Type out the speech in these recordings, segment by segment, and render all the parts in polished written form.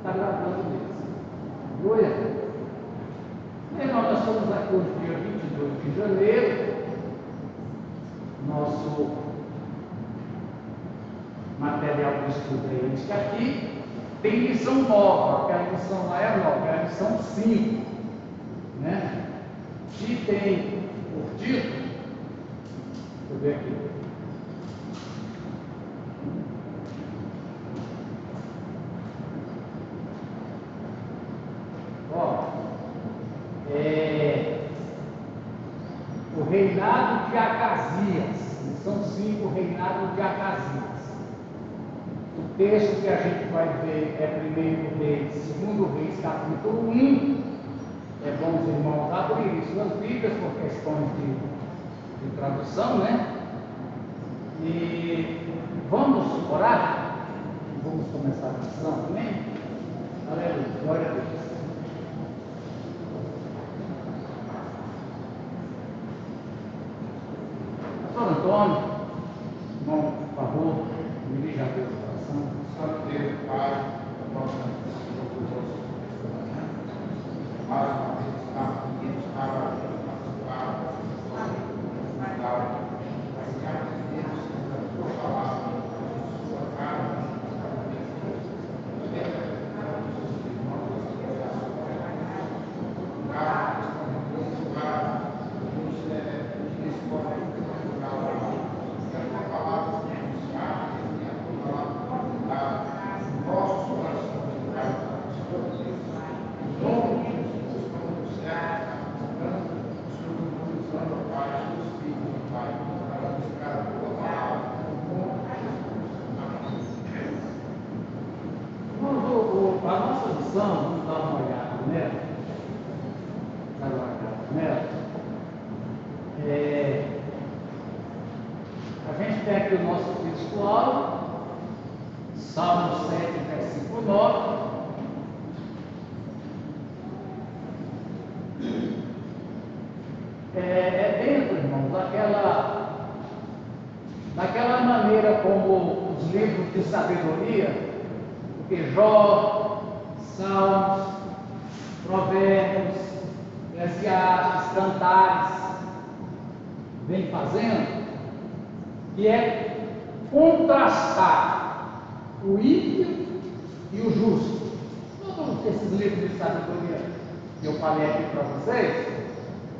está gravando mesmo. Glória a Deus. Irmão, nós estamos aqui hoje, dia 22 de janeiro. Nosso material de estudo é este aqui. Tem lição nova, aquela lição lá é nova, é a lição 5. Né? Que tem por título, deixa eu ver aqui. O reinado de Acasias, lição 5, o reinado de Acasias. O texto que a gente vai ver é 1 Reis, 2 Reis, capítulo 1. É bom os irmãos abrirem suas Bíblias por questões de tradução, né? E vamos orar? Vamos começar a lição também? Aleluia, glória a Deus. Pastor Antônio, irmão, por favor, me dirija a Deus o coração. Santo Deus, Pai, a nossa mais uma vez estamos aqui, estava na sua palavra, mas cada Deus, na sua palavra, na sua cara, a nossa lição, vamos dar uma olhada nela. A gente tem aqui o nosso textual, Salmo 7, versículo 9. Dentro, irmãos, daquela maneira como os livros de sabedoria, porque Jó, Salmos, Provérbios, Eclesiastes, Cantares, vem fazendo, que é contrastar o ímpio e o justo. Todos esses livros de sabedoria que eu falei aqui para vocês,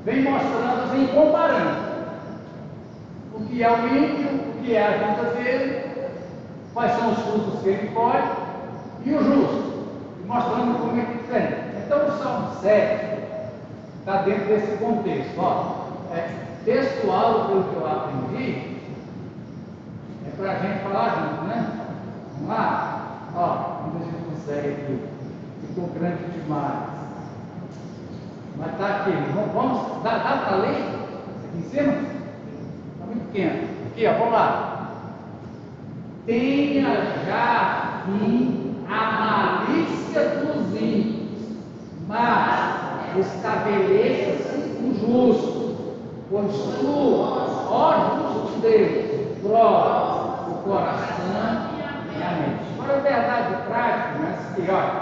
vem mostrando, vem comparando o que é o ímpio, o que é a vida dele, quais são os frutos que ele colhe, e o justo, mostrando como é que tem. Então o Salmo 7 está dentro desse contexto. Textual, pelo que eu aprendi, é para a gente falar junto, né? Vamos lá? Vamos ver se a gente consegue aqui. Ficou grande demais. Mas está aqui. Vamos, dá para ler? Aqui em cima? Está muito pequeno. Aqui, vamos lá. Tenha já fim a malícia dos ímpios, mas estabeleça-se o justo, pois tu, ó justo Deus, prova o coração e a mente. Agora, a verdade prática, mas que, olha,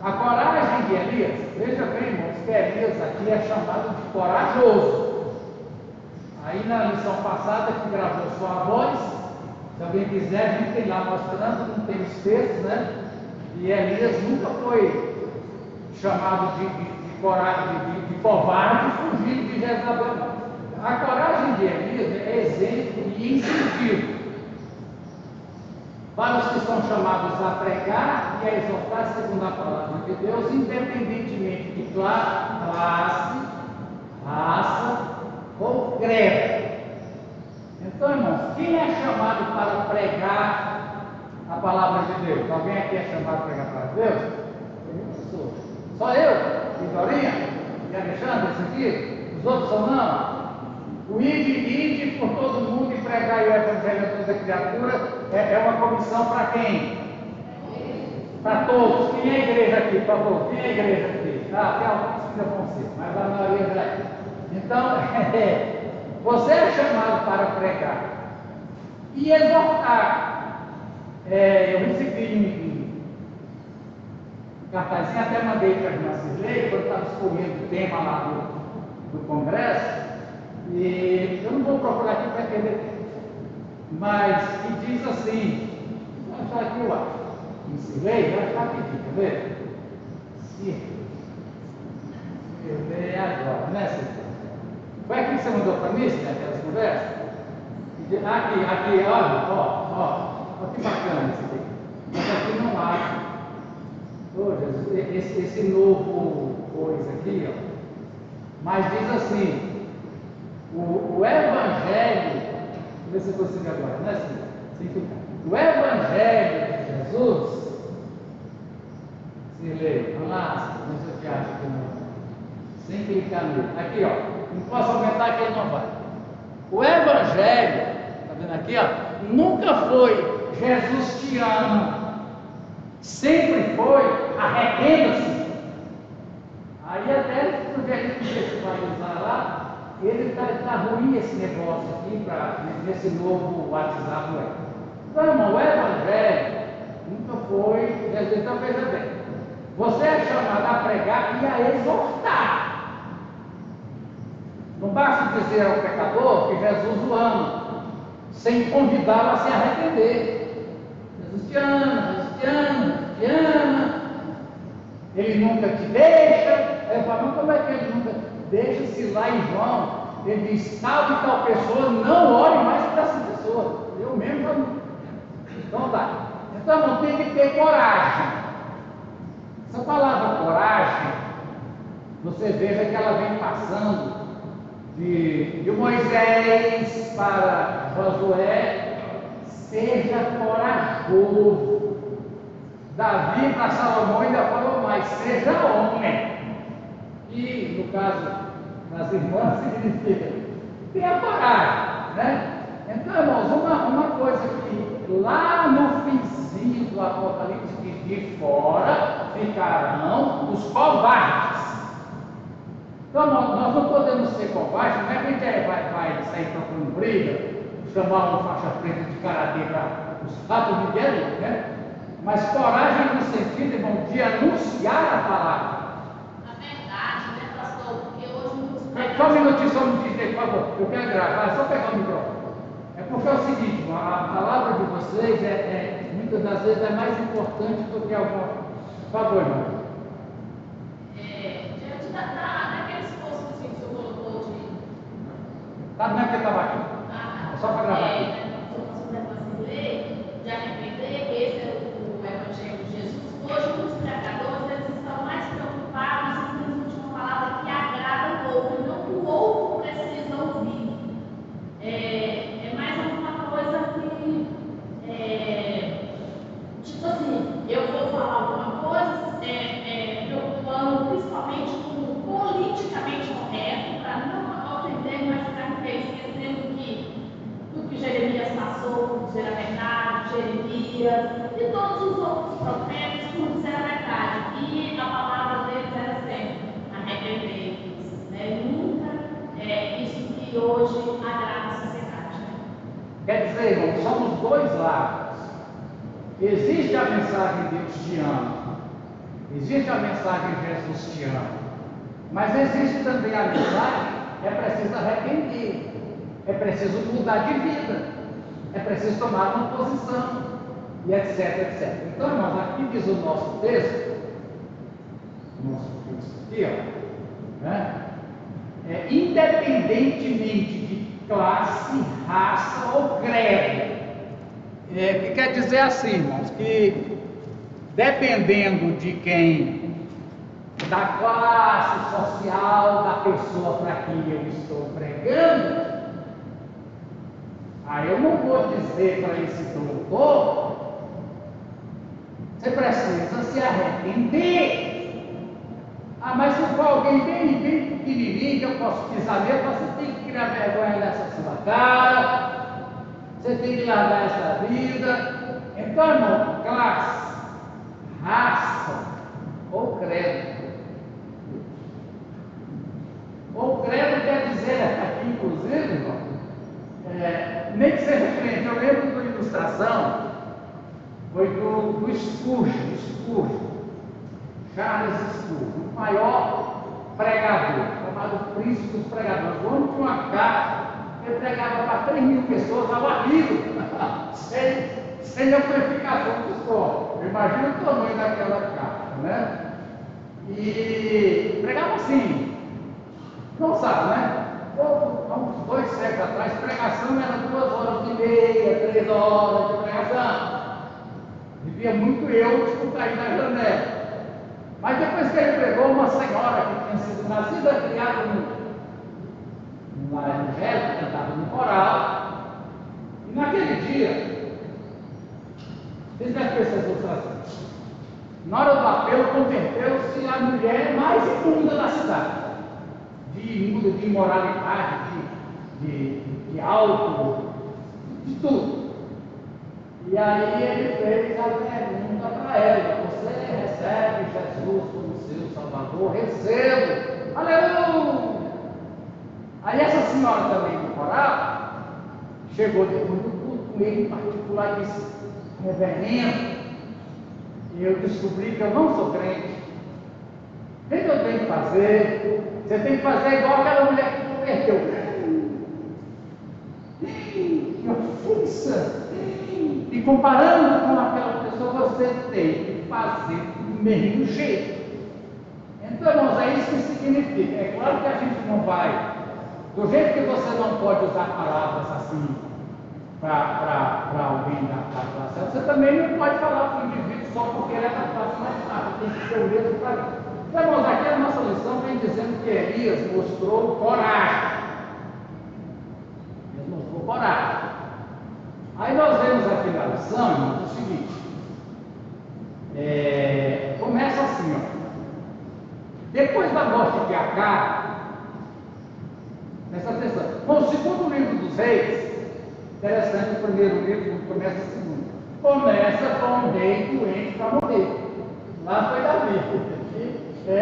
a coragem de Elias, veja bem, irmãos, que Elias aqui é chamado de corajoso. Aí na lição passada que gravou sua voz, se alguém quiser, a gente tem lá mostrando, não tem os textos, né? E Elias nunca foi chamado de coragem, de covarde, fugindo de Jezabel. A coragem de Elias é exemplo e incentivo para os que são chamados a pregar e a exortar segundo a palavra de Deus, independentemente de classe, raça ou credo. Então, irmãos, quem é chamado para pregar a palavra de Deus? Alguém aqui é chamado para pregar a palavra de Deus? Eu sou. Só eu? E Dorinha? E Alexandre, esse aqui? Os outros são não? O ide por todo mundo e pregar o evangelho a toda criatura é uma comissão para quem? Para todos. Quem é a igreja aqui, por favor? Quem é a igreja aqui? Tem alguns que não vão ser, mas a maioria já é. Então, você é chamado para pregar e exortar. Eu recebi cartazinho, até mandei para a irmã Cirlei, quando estava escolhendo o tema lá do congresso, e eu não vou procurar aqui para perder tempo, mas que diz assim, vou achar aqui eu acho, em Cirlei, vai achar aqui, quer ver? Cirlei agora, né, Cirlei? Foi aqui que você mandou para mim, né, aquelas conversas? Aqui, olha, ó, que bacana isso aqui. Mas aqui não acho. Oh, Jesus, esse novo coisa aqui, ó. Mas diz assim, o Evangelho, vou ver se eu consigo agora, né, Senhor? Sem ficar. O Evangelho de Jesus, se lê, vamos lá, não sei o que acha aqui não. Sem clicar nele. Aqui, ó, não posso aumentar que ele não vai. O Evangelho, está vendo aqui, ó, nunca foi Jesus te ama. Sempre foi arrependa-se. Aí até porque a gente contextualizar lá, ele está ruim esse negócio aqui nesse novo WhatsApp. Então, irmão, o Evangelho nunca foi Jesus. Então veja bem, você é chamado a pregar e a exortar. Não basta dizer ao pecador que Jesus o ama, sem convidá-lo a se arrepender. Jesus te ama, Jesus te ama, te ama. Ele nunca te deixa. Eu falo, mas como é que ele nunca deixa? Se lá em João, ele diz, tal e tal pessoa, não ore mais para essa pessoa. Eu mesmo já não. Então tá. Então não tem que ter coragem. Essa palavra coragem, você veja que ela vem passando de Moisés para Josué, seja corajoso. Davi para Salomão ainda falou mais, seja homem. E no caso das irmãs significa tenha coragem, né? Então, irmãos, uma coisa que lá no finzinho do Apocalipse diz, de fora ficarão os covardes. Então, nós não podemos ser covardes, não é que a gente vai sair procurando briga, chamar uma faixa preta de karatê para os fatos de guerra, né? Mas coragem no sentido, irmão, de anunciar a palavra. Na verdade, né, pastor? Porque hoje muitos Só um minutinho, só um minutinho, por favor. Eu quero gravar, só pegar o microfone. É porque é o seguinte, irmão, a palavra de vocês muitas das vezes é mais importante do que alguma. Por favor, irmão. Diante daquele esforço que o senhor colocou de. Tá, não é que estava aqui. É só para gravar aqui. De arrepender, esse é o Evangelho de Jesus. Hoje, muitos pregadores eles estão mais preocupados em transmitir uma palavra que agrada o outro, e não que o outro precisa ouvir. É mais alguma coisa que, tipo assim, eu vou falar alguma coisa, preocupando principalmente com o politicamente correto, para não ofender, mas ficar esquecendo do que Jeremias passou por dizer a verdade, Jeremias e todos os outros profetas por dizer a verdade. E a palavra deles era sempre arrepender-vos. Nunca é isso que hoje agrada a sociedade. Né? Quer dizer, irmão, somos dois lados. Existe a mensagem Deus te ama, existe a mensagem Jesus te ama, mas existe também a mensagem é preciso arrepender, é preciso mudar de vida, é preciso tomar uma posição, e etc, etc. Então, irmãos, aqui diz o nosso texto aqui, ó, né? Independentemente de classe, raça ou credo. Que quer dizer assim, irmãos, que dependendo de quem, da classe social da pessoa para quem eu estou pregando, aí eu não vou dizer para esse doutor, você precisa se arrepender. Mas se for alguém bem pequenininho que eu posso pisar mesmo, você tem que criar vergonha nessa sua cara, você tem que largar essa vida. Então, irmão, classe, raça ou credo. Ou credo quer dizer aqui, inclusive, irmão, nem que seja crente. Eu lembro de uma ilustração, foi do Spurgeon. Charles Spurgeon, o maior pregador, chamado príncipe dos pregadores. O homem tinha uma carta, ele pregava para 3.000 pessoas ao ar livre, sem amplificação de som. Imagina o tamanho daquela carta, né? E pregava assim, não sabe, né? Há uns 2 séculos atrás, pregação era 2h30, 3 horas de pregação. Vivia muito eu, escutar aí na janela. Mas depois que ele pregou, uma senhora que tinha sido nascida, criada num lar evangélico, cantava no coral, e naquele dia, fez as pessoas assim. Na hora do apelo, converteu-se a mulher mais imunda da cidade. De imoralidade, de álcool, de tudo. E aí ele fez a pergunta para ela: você recebe Jesus como seu Salvador? Recebo! Aleluia! Aí essa senhora também do coral chegou depois do culto com ele em particular e disse: reverendo, eu descobri que eu não sou crente. O que eu tenho que fazer? Você tem que fazer igual aquela mulher que converteu. Que ofensa! E comparando com aquela pessoa, você tem que fazer do mesmo jeito. Então, irmãos, é isso que significa. É claro que a gente não vai, do jeito que você não pode usar palavras assim para alguém da classe, você também não pode falar para o indivíduo só porque ele é da classe mais baixa. Tem que ser o mesmo para ele. Então, irmãos, aqui a nossa lição vem dizendo que Elias mostrou coragem. Ele mostrou coragem. Aí nós vemos aqui na lição, irmãos, o seguinte. Começa assim, ó. Depois da morte de Acabe, presta atenção. Bom, o segundo livro dos reis, interessante, o primeiro livro começa o segundo. Começa com um rei doente para morrer. Lá foi Davi. Aqui é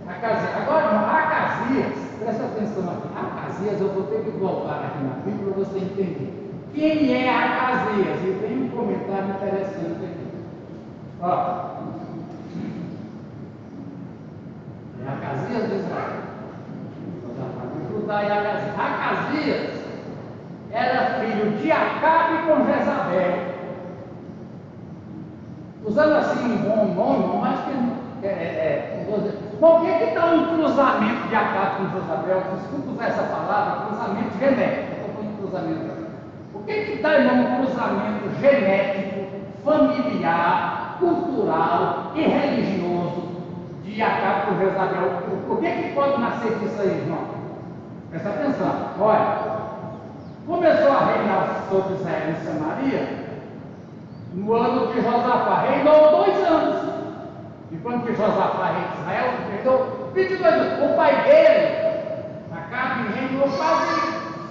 Acasias. Agora, irmão, Acasias, presta atenção aqui. Acasias, eu vou ter que voltar aqui na Bíblia para você entender. Quem é Acasias? E tem um comentário interessante aqui. Ó. É Acasias de Israel. Judá e Acasias. Acasias era filho de Acabe com Jezabel. Usando assim um bom nome, mas que Bom, o que está um cruzamento de Acabe com Jezabel? Desculpa usar essa palavra, cruzamento genético. Estou falando de cruzamento. O que está, irmão, um cruzamento genético, familiar, cultural e religioso de Acabe com Jezabel? O que pode nascer disso aí, irmão? Presta atenção. Olha, começou a reinar sobre Israel em Samaria no ano de Josafá. Reinou 2 anos. Enquanto que Josafá, rei de Israel, reinou 22 anos. O pai dele, Acabe, reinou quase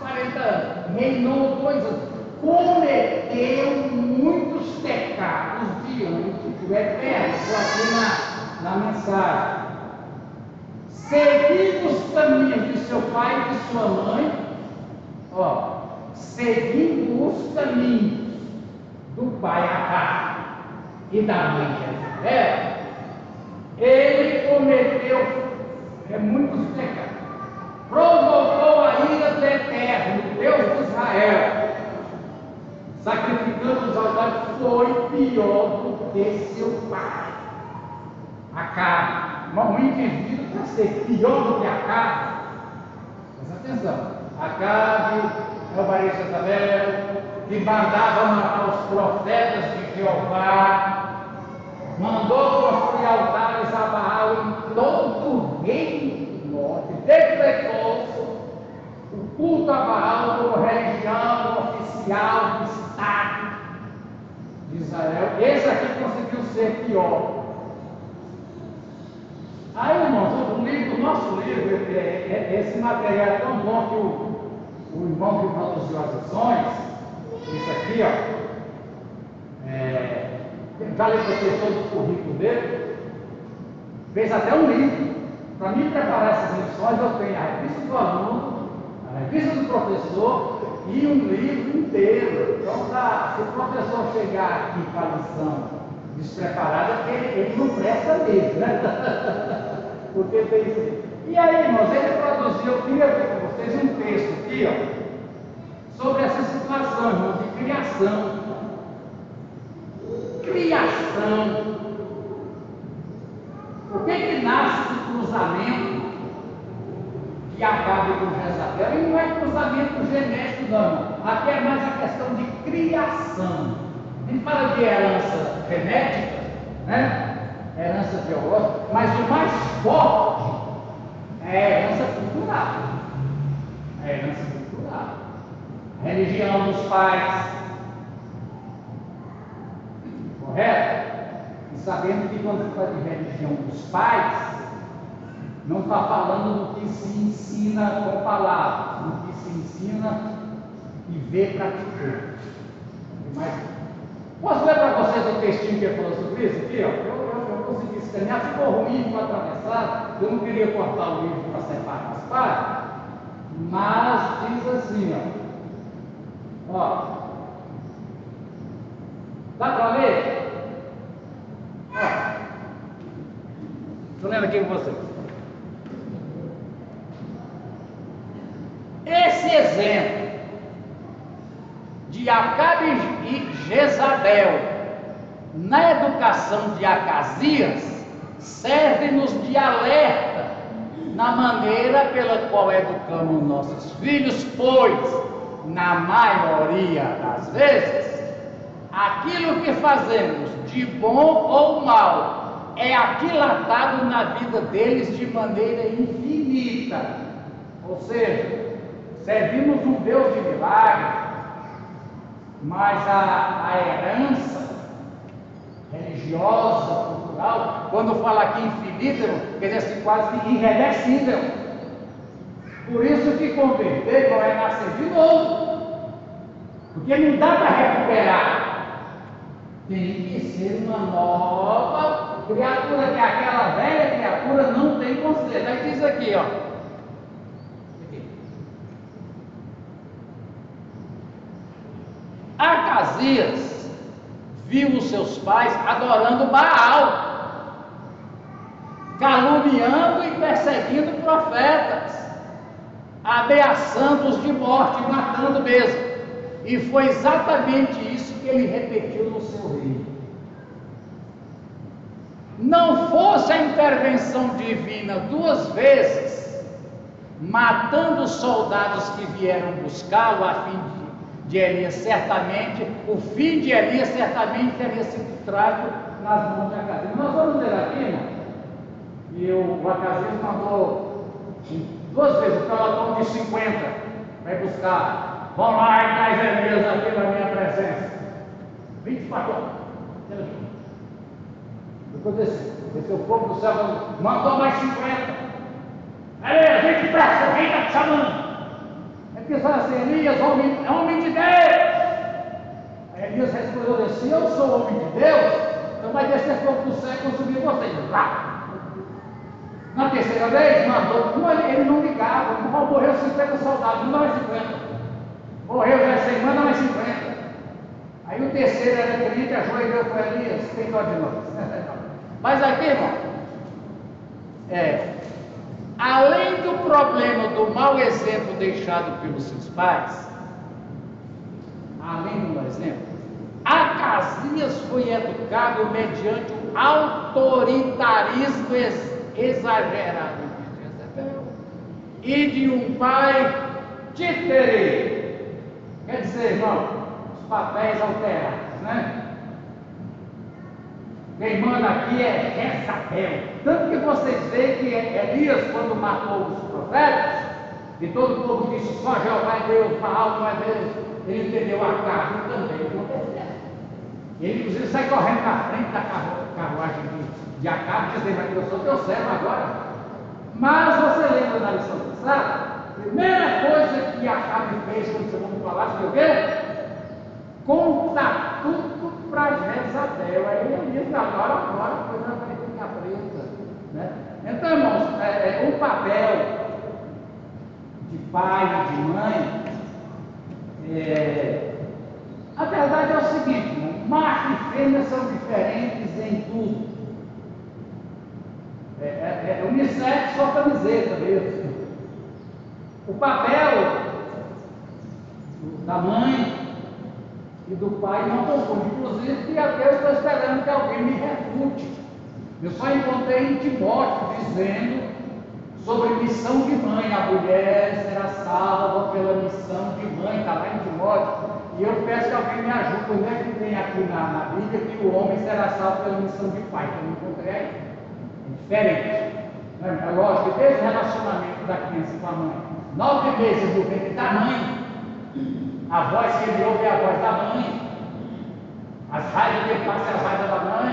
40 anos. Reinou 2 anos. Cometeu muitos pecados diante do Eterno. Estou aqui na mensagem. Seguindo os caminhos de seu pai e de sua mãe, ó, seguindo os caminhos do pai Acabe e da mãe Jezabel, ele cometeu muitos pecados, provocou a ira do Eterno, Deus de Israel, sacrificando os altares. Foi pior do que seu pai Acabe. Um indivíduo para ser pior do que Acabe. Presta atenção. Acabe é o marido de Jezabel, que mandava matar os profetas de Jeová, mandou construir altares a Baal em todo o reino do norte, decretou o culto a Baal como religião oficial do Estado de Israel. Esse aqui conseguiu ser pior. Aí, irmãos, o nosso livro, esse material é tão bom que o irmão que produziu as lições, isso aqui, ó, já lhe passei todo o currículo dele, fez até um livro. Para me preparar essas lições, eu tenho a revista do aluno, a revista do professor e um livro inteiro. Então, se o professor chegar aqui para a lição despreparado é porque ele não presta mesmo, né? Porque tem isso. E aí, irmãos, ele produziu, eu queria ver com vocês um texto aqui, ó, sobre essa situação, irmãos, de criação. Criação. O que nasce do cruzamento de Acabe com Jezabel? E não é cruzamento genético, não. Aqui é mais a questão de criação. A gente fala de herança genética, né? Herança biológica, mas o mais forte é a herança cultural. A herança cultural. A religião dos pais. Correto? E sabendo que quando se fala de religião dos pais, não está falando do que se ensina com palavras, do que se ensina e vê praticando. Mas, posso ler para vocês o textinho que ele falou sobre isso aqui? Ó? Eu consegui escanear, ficou ruim para atravessar, eu não queria cortar o livro para separar as partes, mas diz assim, ó. Dá para ler? Estou lendo aqui com vocês. Esse exemplo de Acabe e Jezabel na educação de Acasias serve-nos de alerta na maneira pela qual educamos nossos filhos, pois, na maioria das vezes, aquilo que fazemos de bom ou mal é aquilatado na vida deles de maneira infinita. Ou seja, servimos um Deus de milagre, mas a herança religiosa, cultural, quando fala aqui infinita, quer dizer assim, quase irreversível. Por isso que converter não é nascer de novo, porque não dá para recuperar. Tem que ser uma nova criatura, que aquela velha criatura não tem conselho. Aí diz aqui, ó. Acasias viu os seus pais adorando Baal, caluniando e perseguindo profetas, ameaçando-os de morte, matando mesmo. E foi exatamente isso que ele repetiu no seu reino. Não fosse a intervenção divina duas vezes, matando os soldados que vieram buscá-lo a fim de Elias, certamente, o fim de Elias certamente teria sido trágico nas mãos de Acasias. Nós vamos ler aqui, irmão, e o Acasias mandou duas vezes o pelotão de 50 vai buscar. Vão lá e traz Elias aqui na minha presença. 24 horas. Depois desse o povo do céu mandou mais 50. Elias, vem depressa, quem está te chamando? É porque fala assim, Elias, homem de Deus. Aí Elias respondeu assim, eu sou homem de Deus, então vai descer fogo do céu e consumir vocês. Lá. Na terceira vez, mandou, ele não ligava, morreu 50 soldados, não mais 50. Morreu já 100, manda mais 50. Aí o terceiro era crente, ajoelhou com Elias, tem dó de nós. Mas aqui, irmão, além do problema do mau exemplo deixado pelos seus pais, além do mau exemplo, Acasias foi educado mediante o autoritarismo exagerado de Jezabel e de um pai títere. Quer dizer, irmão, os papéis alterados, né? Quem manda aqui é Jezabel. Tanto que vocês veem que Elias, quando matou os profetas, e todo o povo disse, só Jeová é Deus, Baal não é Deus, ele entendeu a carne também aconteceu. Ele inclusive sai correndo na frente da carruagem de Acabe, dizendo que eu sou teu servo agora. Mas você lembra da lição passada? A primeira coisa que Acabe fez quando chegou no palácio foi o quê? Contar tudo para Jezabel. Aí ele diz, agora a coisa vai ficar preta. Né? Então, irmãos, o papel de pai e de mãe, a verdade é o seguinte, macho e fêmea são diferentes É unissex, só camiseta mesmo. O papel da mãe e do pai não confunde. Inclusive, que até eu estou esperando que alguém me refute. Eu só encontrei em Timóteo dizendo sobre missão de mãe. A mulher será salva pela missão de mãe, está lá em Timóteo. E eu peço que alguém me ajude. Onde é que tem aqui na Bíblia que o homem será salvo pela missão de pai? Que eu não encontrei aí. É diferente. É lógico que desde o relacionamento da criança com a mãe, 9 meses do ventre da mãe, a voz que ele ouve é a voz da mãe. As raivas que ele passa é a raiva da mãe.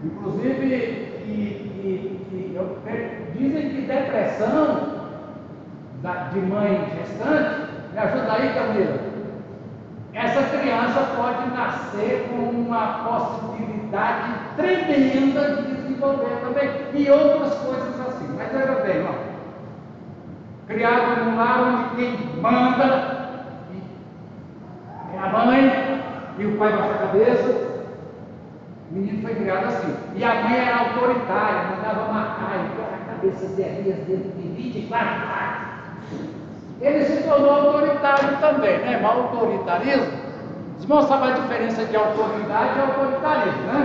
Inclusive, dizem que depressão de mãe gestante, me ajuda aí, Camila. Essa criança pode nascer com uma possibilidade tremenda de desenvolver também, e outras coisas assim. Mas veja bem, ó, criado num lar onde quem manda é a mãe e o pai baixa a cabeça. O menino foi criado assim. E a mãe era autoritária, mandava matar, e a cabeça de Elias dentro de 24 partes. Ele se tornou autoritário também, né? Mas autoritarismo, os irmãos sabem a diferença de autoridade e autoritarismo, né?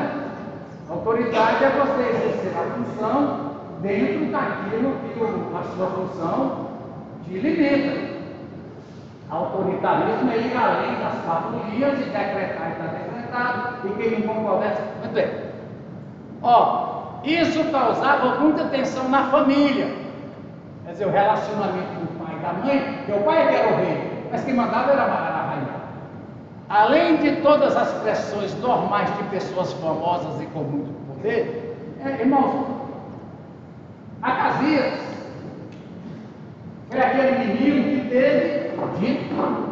Autoridade é você exercer a função dentro daquilo que a sua função te limita. Autoritarismo é ir além das 4 linhas e decretar e está decretado, e quem não concorda. Muito bem. Ó, isso causava muita tensão na família. Quer dizer, o relacionamento do pai e da mãe, meu pai era o rei, mas quem mandava era a rainha. Além de todas as pressões normais de pessoas famosas e com muito poder, irmãos, Acasias foi aquele menino que teve dito,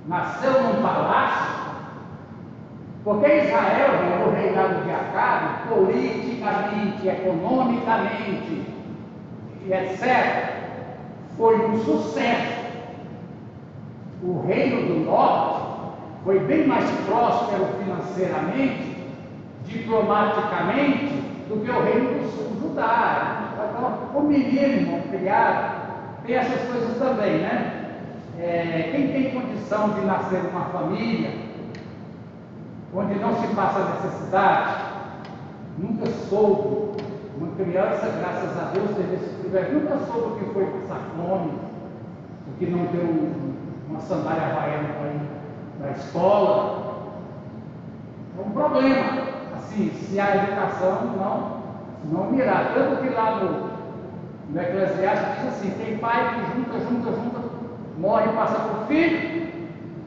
nasceu num palácio, porque Israel, o reinado de Acabe, politicamente, economicamente, e etc., foi um sucesso. O reino do norte foi bem mais próspero financeiramente, diplomaticamente, do que o reino do sul, Judá. Então, o menino criado tem essas coisas também, né? Quem tem condição de nascer numa família onde não se passa necessidade, nunca soube. Uma criança, graças a Deus, teve esse privilégio, nunca soube o que foi passar fome, o que não deu uma sandália havaiana para ir para a escola. É um problema, assim, se a educação não mirar. Tanto que lá no Eclesiastes diz assim: tem pai que junta, morre e passa para o filho,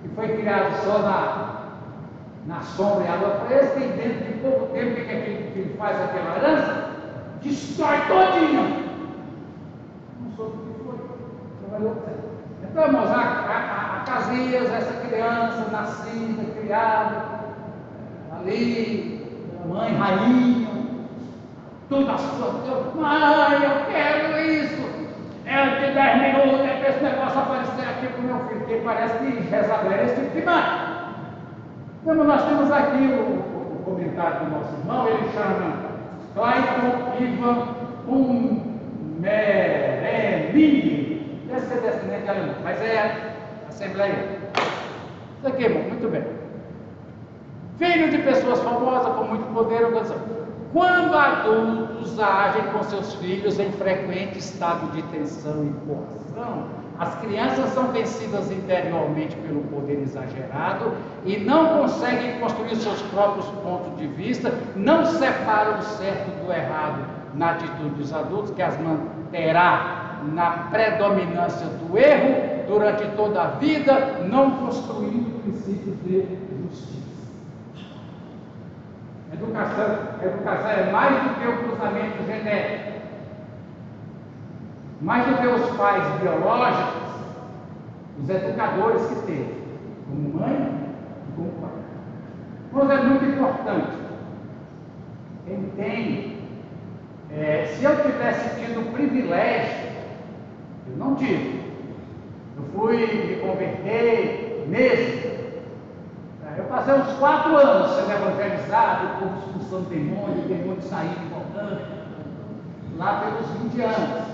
que foi criado só na sombra e água fresca, e dentro de pouco tempo, o que aquele filho faz aquela herança? Destrói todinho. Não soube o que foi. Trabalhou certo. Então, irmãos, Acasias, essa criança nascida, criada ali, mãe, rainha, tudo a sua, mãe, eu quero isso. De 10 minutos é para esse negócio aparecer aqui para o meu filho, porque parece que Jezabel é esse tipo de mãe. Então, nós temos aqui o comentário do nosso irmão, ele chama Clayton Ivan Mereling, deve ser descendente de alemão, mas é Assembleia. Isso aqui, irmão, muito bem. Filho de pessoas famosas com muito poder, quando adultos agem com seus filhos em frequente estado de tensão e coação, as crianças são vencidas interiormente pelo poder exagerado e não conseguem construir seus próprios pontos de vista, não separam o certo do errado na atitude dos adultos, que as manterá na predominância do erro durante toda a vida, não construindo princípios de justiça. Educação é mais do que o cruzamento genético, mais do que os pais biológicos, os educadores que teve, como mãe e como pai. Mas é muito importante. Quem tem, se eu tivesse tido o privilégio, eu não tive. Eu fui me converter mesmo. Eu fazer uns 4 anos sendo evangelizado, o povo expulsando demônio saindo e voltando, lá pelos 20 anos.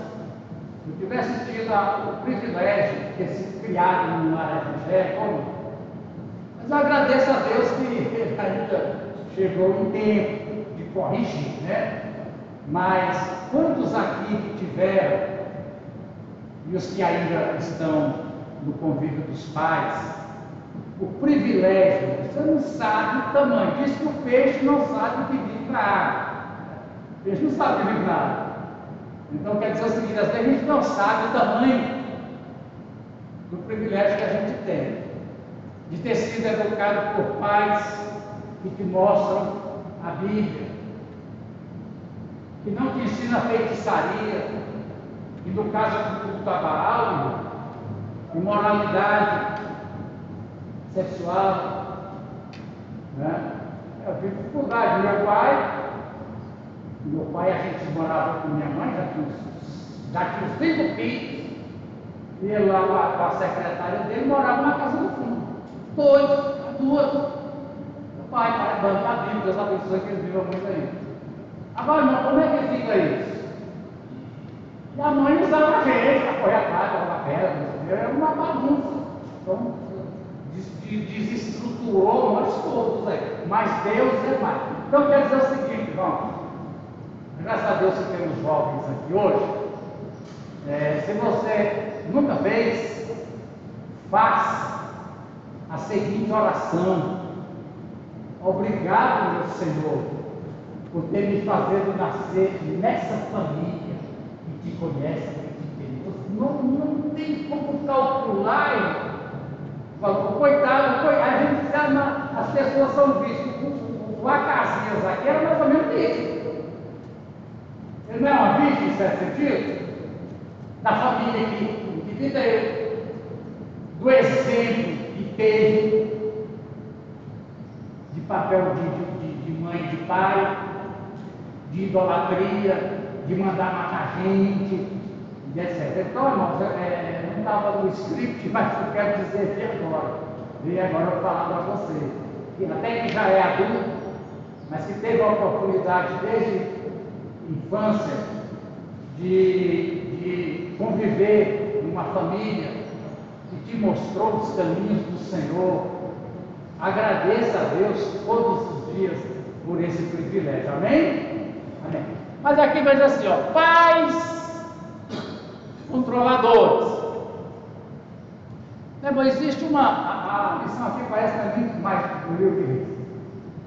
Se eu tivesse tido o privilégio de ter sido criado num lar evangélico, mas eu agradeço a Deus que ainda chegou o tempo de corrigir, né? Mas quantos aqui que tiveram, e os que ainda estão no convívio dos pais, o privilégio, você não sabe o tamanho, diz que o peixe não sabe o que vive na água, o peixe não sabe o que vive na água. Então quer dizer o seguinte, às vezes a gente não sabe o tamanho do privilégio que a gente tem, de ter sido educado por pais que te mostram a Bíblia, que não te ensina feitiçaria, e no caso do culto a Baal, imoralidade sexual, né? Eu tive dificuldade. Meu pai, a gente morava com minha mãe, já tinha uns 5 filhos, e ele lá com a secretária dele morava na casa do fundo, doido, meu pai, banca a Bíblia, Deus abençoe que eles vivam muito aí. Agora, irmão, como é que fica isso? E a mãe usava a gente para correr atrás, para jogar pedra, era uma bagunça. Então, desestruturou nós todos aí, mas Deus é mais. Então, quer dizer o seguinte, irmão, graças a Deus que temos jovens aqui hoje, se você nunca fez, faça a seguinte oração: obrigado, meu Senhor, por ter me feito nascer nessa família que te conhece, que te tem. Não tem como calcular. Coitado, a gente sabe, as pessoas são vistas. O Acasias aqui era mais ou menos isso. Ele não é uma vítima, em certo sentido, da família que vida ele, do exemplo que teve de papel de mãe e de pai, de idolatria, de mandar matar gente, e etc. Então, irmãos, não estava no script, mas eu quero dizer aqui agora. E agora eu vou falar para você, que até que já é adulto, mas que teve a oportunidade desde infância de conviver numa família que te mostrou os caminhos do Senhor. Agradeça a Deus todos os dias por esse privilégio. Amém? Amém. Mas aqui vai dizer assim, ó, pais controladores. Mas existe a lição aqui parece que é muito mais do livro que isso.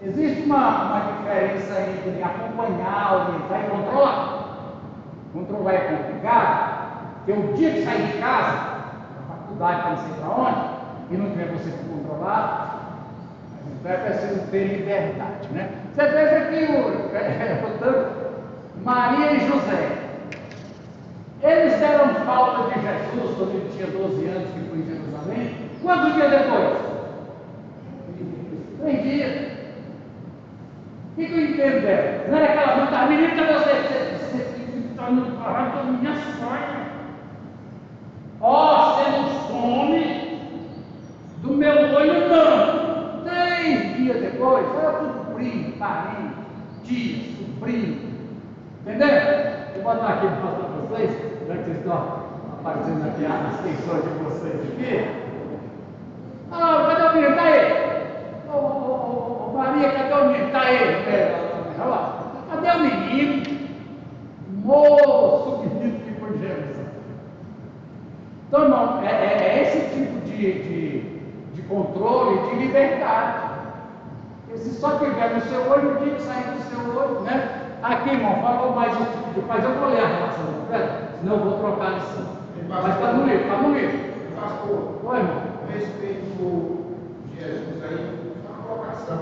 Existe uma diferença entre acompanhar, orientar e controlar. Controlar é complicado, porque o dia que sair de casa, na faculdade, para não sei para onde, e não tiver você para controlar, então é preciso ter liberdade, né? Você veja aqui Maria e José. Eles deram falta de Jesus quando ele tinha 12 anos, que foi em Jerusalém. Quantos dias depois? 3 dias. O que eu entendo dela? Não era aquela muita menina, cadê você está no trabalho da minha sogra. Ó, você não some do meu olho, não. 3 dias depois, era tudo primo, parente, tia, sobrinho. Entendeu? Vou botar aqui para mostrar para vocês, já que vocês estão aparecendo aqui as questões de vocês aqui. Ah, cadê o menino? Está aí. Maria, cadê o menino? Está aí. Olha lá. Cadê o menino? Moço, menino que foi Jerusalém. Então, irmão, é esse tipo de controle, de liberdade. Porque se só tiver no seu olho, o dia que sair do seu olho, né? Aqui, irmão, falou mais esse tipo de coisa. Eu vou ler a relação do Pedro, senão eu vou trocar a lição. Mas está no livro, está no livro. Pastor, oi, irmão. a respeito de Jesus aí, uma colocação.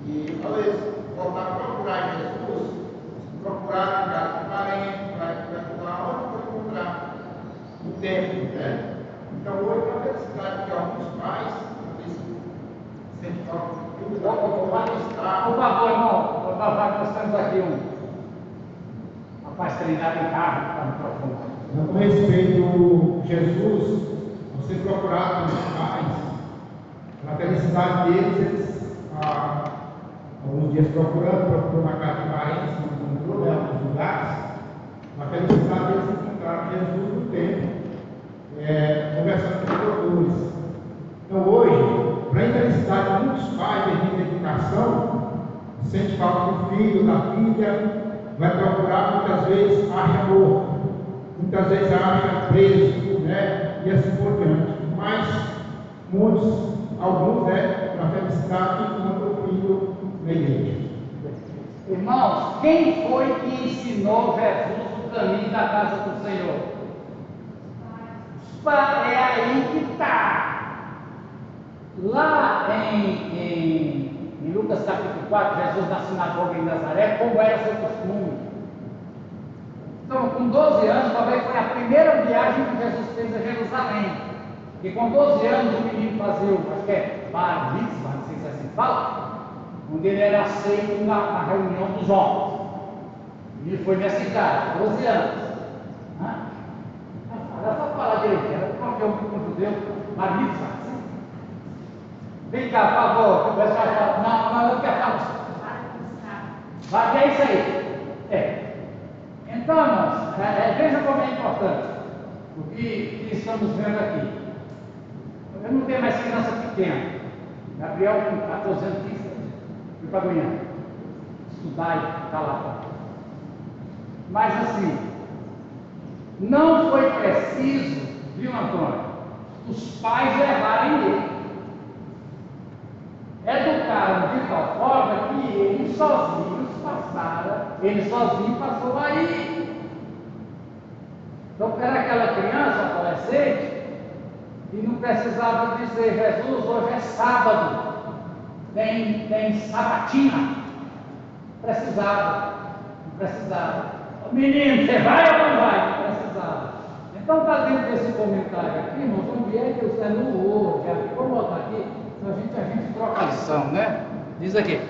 E talvez voltar a procurar Jesus, procurar no caso do parente, para procurar onde foi encontrar o templo, né? Então, hoje, a necessidade de alguns pais, sempre falam Por favor, irmão, nós temos aqui um rapaz treinado em carro que está no microfone. Com respeito a Jesus, você procurar com os pais Na felicidade deles, eles, alguns dias procurou na casa de parentes, não encontrou, né, alguns lugares. Na felicidade deles encontraram Jesus no templo, conversando com os doutores. Então hoje, para a infelicidade de muitos pais devido à educação, sente falta do filho, da filha, vai procurar, muitas vezes acha morto, muitas vezes acha preso, né? E assim por diante. Mas alguns, na felicidade, encontram o filho na igreja. Irmãos, quem foi que ensinou Jesus o caminho da casa do Senhor? É aí que está. Lá em Lucas capítulo 4, Jesus na sinagoga em Nazaré, como era seu costume. Então, com 12 anos, talvez foi a primeira viagem que Jesus fez a Jerusalém. E com 12 anos, o menino fazia, acho que é bar mitzvah, não sei se é assim que fala, onde ele era aceito na reunião dos homens. E ele foi nessa idade, 12 anos. Era só falar direito, era qualquer um judeu, bar mitzvah. Vem cá, por favor, o pessoal fala, não, eu quero falar. Vai, é isso aí. Então, irmãos, veja como é importante o que estamos vendo aqui. Eu não tenho mais criança pequena. Gabriel, com 14 anos, fui para Goiânia estudar e ficar lá. Mas assim, não foi preciso, viu, Antônio, os pais levarem ele. Educaram de tal forma que ele sozinho passou aí. Então era aquela criança, adolescente, e não precisava dizer, Jesus, hoje é sábado, tem sabatina. Não precisava. Menino, você vai ou não vai? Não precisava. Então está dentro desse comentário aqui, irmãos, onde é que você não ouve? Vamos botar aqui. A gente troca a lição, né? Diz aqui: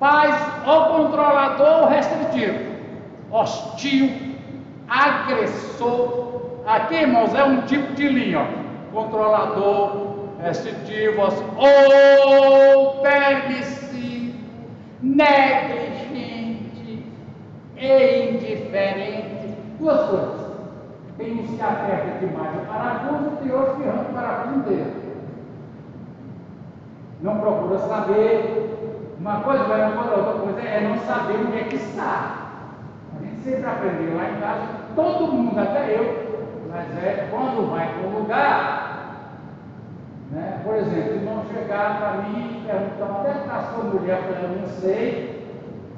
pais ou controlador restritivo, hostil, agressor. Aqui, irmãos, é um tipo de linha, ó. Controlador, restritivo, ou permissivo, negligente e indiferente. Duas coisas. Tem uns que apertam demais o parafuso e tem outros que arrancam o parafuso inteiro. Não procura saber uma coisa, mas outra coisa é não saber onde é que está. A gente sempre aprendeu lá em casa, todo mundo, até eu, mas quando vai para um lugar, né? Por exemplo, se não chegar para mim e perguntar onde é que está a sua mulher, eu falei, eu não sei,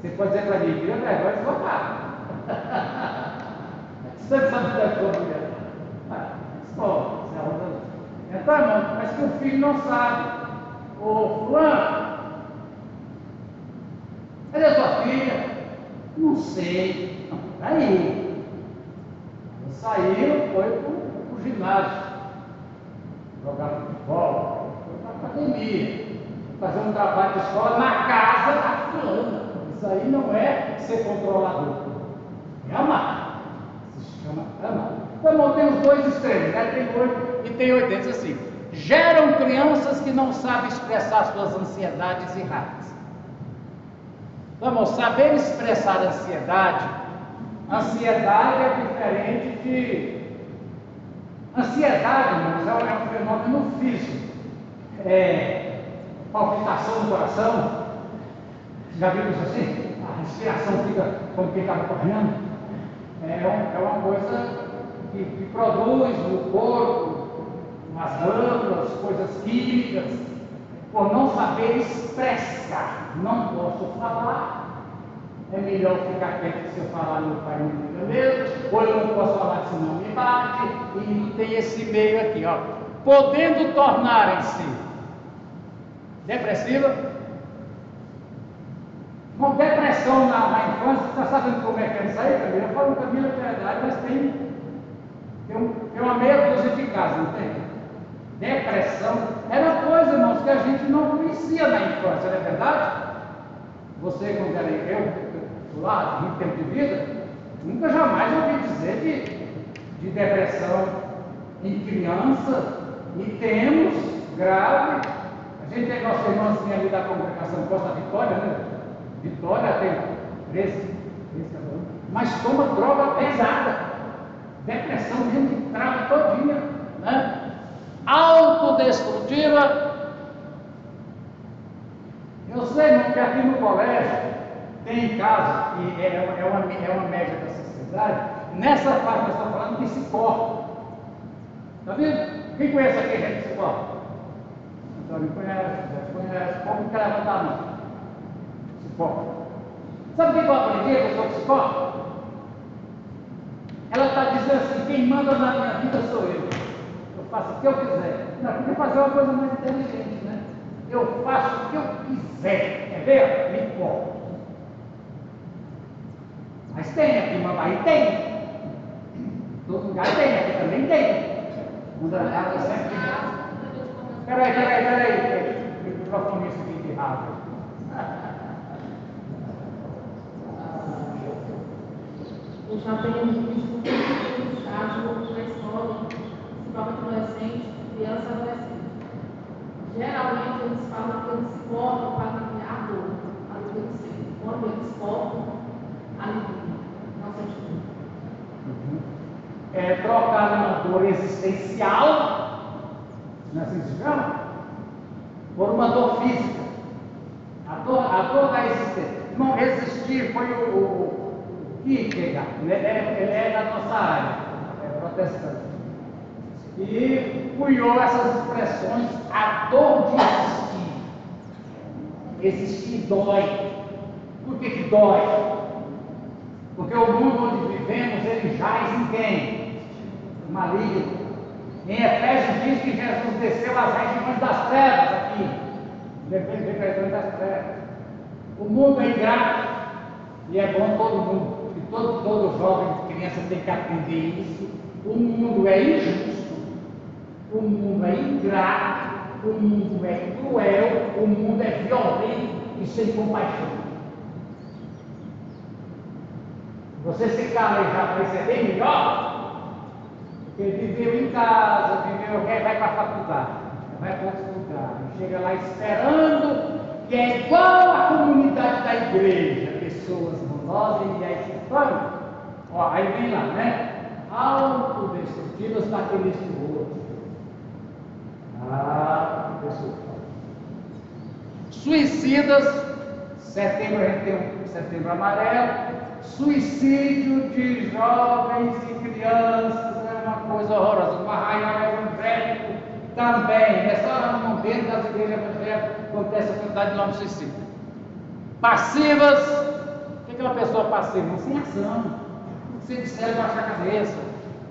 você pode dizer para mim, filha, agora é sua casa. Você sabe onde é a sua mulher? Então, irmão, mas que o filho não sabe. Ô fulano, cadê a sua filha? Não sei. Aí. Saiu, foi para o ginásio, jogar futebol, foi para a academia, fazer um trabalho de escola na casa da fulana. Isso aí não é ser controlador, é amar. Se chama amar. Então, tem os dois extremos, né? Tem 8 e tem 80, assim. Geram crianças que não sabem expressar suas ansiedades e raivas. Vamos saber expressar ansiedade. Ansiedade é diferente de... Ansiedade, irmãos, é um fenômeno físico. Palpitação do coração. Já viu isso assim? A respiração fica como quem estava correndo. É uma coisa que produz no corpo, nas glândulas, coisas químicas, por não saber expressar. Não posso falar, é melhor ficar quieto. Se eu falar, meu pai não fica mesmo, ou eu não posso falar senão me bate, e tem esse meio aqui, ó, podendo tornarem-se depressiva. Com depressão na infância, você está sabendo como é que é isso aí, Camila? Eu falo Camila que é verdade, mas tem uma meia dúzia de casos, não tem? Depressão era coisa, irmãos, que a gente não conhecia na infância, não é verdade? Você, quando era eu, lá, muito tempo de vida, nunca jamais ouvi dizer de depressão em criança, e temos grave. A gente tem nossa irmãzinha ali da congregação Costa Vitória, né? Vitória tem 13 cada um, mas toma droga pesada, depressão mesmo, que trava todinha, né? Autodestrutiva. Eu sei, irmão, que aqui no colégio tem casos, e é uma média da sociedade, nessa parte nós estamos falando que se corta. Está vendo? Quem conhece aqui gente que se corta? Antônio conhece, como que levanta a mão? Se corta. Sabe o que eu aprendi, a pessoa que se corta? Ela está dizendo assim, quem manda na minha vida sou eu. Eu faço o que eu quiser. Não, tem que fazer uma coisa mais inteligente, né? Eu faço o que eu quiser. Quer ver? Me corto. Mas tem aqui, mamãe, tem. Todo lugar tem, aqui também tem. Muda nada, sempre tem. Peraí. O microfone aqui de rádio. Eu já tenho visto muitos casos na escola, principalmente adolescentes, crianças e adolescentes. Geralmente eles falam que eles se cortam para aliviar a dor, a dor que eles sentem. Quando eles cortam, alivia. Não sente dor. Trocar uma dor existencial, não é assim que se chama? Por uma dor física. A dor da existência. Não existir foi o Kierkegaard, ele é da nossa área, protestante. E cunhou essas expressões, a dor de existir. Existir dói. Por que dói? Porque o mundo onde vivemos, ele jaz em quem? O maligno. Em Efésios diz que Jesus desceu às regiões das trevas aqui. Regiões das trevas. O mundo é ingrato e é bom todo mundo. E todo jovem, criança tem que aprender isso. O mundo é injusto, o mundo é ingrato, o mundo é cruel, o mundo é violento e sem compaixão. Você se calejar para ser bem melhor, porque viveu em casa, vai para a faculdade, vai para outro lugar, chega lá esperando que é igual à comunidade da igreja, pessoas bondosas e aí se forma. Aí vem lá, né? Autodestrutivas daqueles do outro. Suicidas, setembro a gente tem um setembro amarelo. Suicídio de jovens e crianças é uma coisa horrorosa. No arraial evangélico também, restaurando dentro das igrejas evangélicas, acontece a quantidade de homens suicidas. Passivas, o que é uma pessoa passiva? Sem ação, sem disser baixar a cabeça.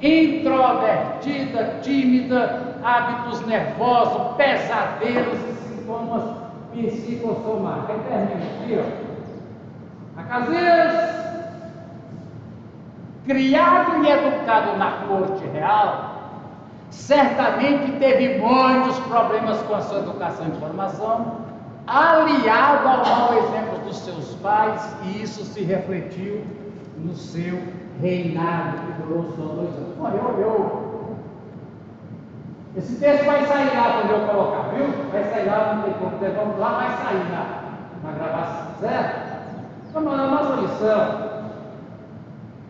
Introvertida, tímida, hábitos nervosos, pesadelos e sintomas psicossomáticos. Aí termina aqui, ó. Acasias, criado e educado na corte real, certamente teve muitos problemas com a sua educação e formação, aliado ao mau exemplo dos seus pais, e isso se refletiu no seu reinado, que durou só 2 anos. Bom, esse texto vai sair lá quando eu colocar, viu? Vai sair lá, não tem como, vamos lá, vai sair na gravação, certo? Vamos lá, nossa lição.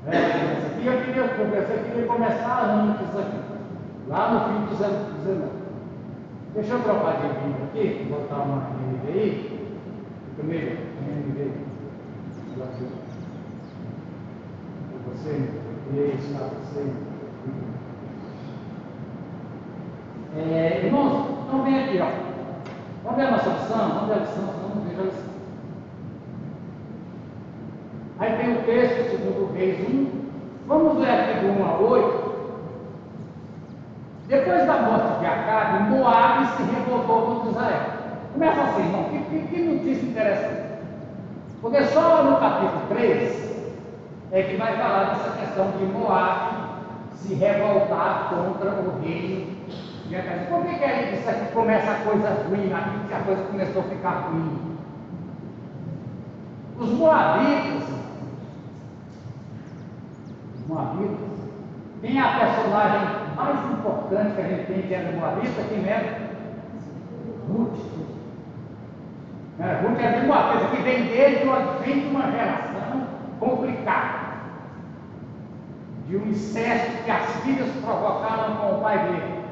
Isso aqui eu queria começar antes aqui, lá no fim do 19. Deixa eu trocar de vídeo aqui, botar uma NVI, fica melhor, NVI. Você, está você. Irmãos, então vem aqui, ó. Vamos ver a nossa lição, vamos ver a lição. Aí tem o texto, segundo Reis 1. Vamos ler aqui do 1 a 8. Depois da morte de Acabe, Moabe se revoltou contra Israel. Começa assim, irmão, que notícia interessante. Porque só no capítulo 3 é que vai falar dessa questão de Moabe se revoltar contra o reino de Acabe. Por que aí isso aqui começa a coisa ruim, aqui que a coisa começou a ficar ruim? Os Moabitas, quem é a personagem mais importante que a gente tem que é do Moabita? Quem é? Ruth. Ruth é uma coisa que vem vem de uma geração complicada, de um incesto que as filhas provocaram com o pai dele.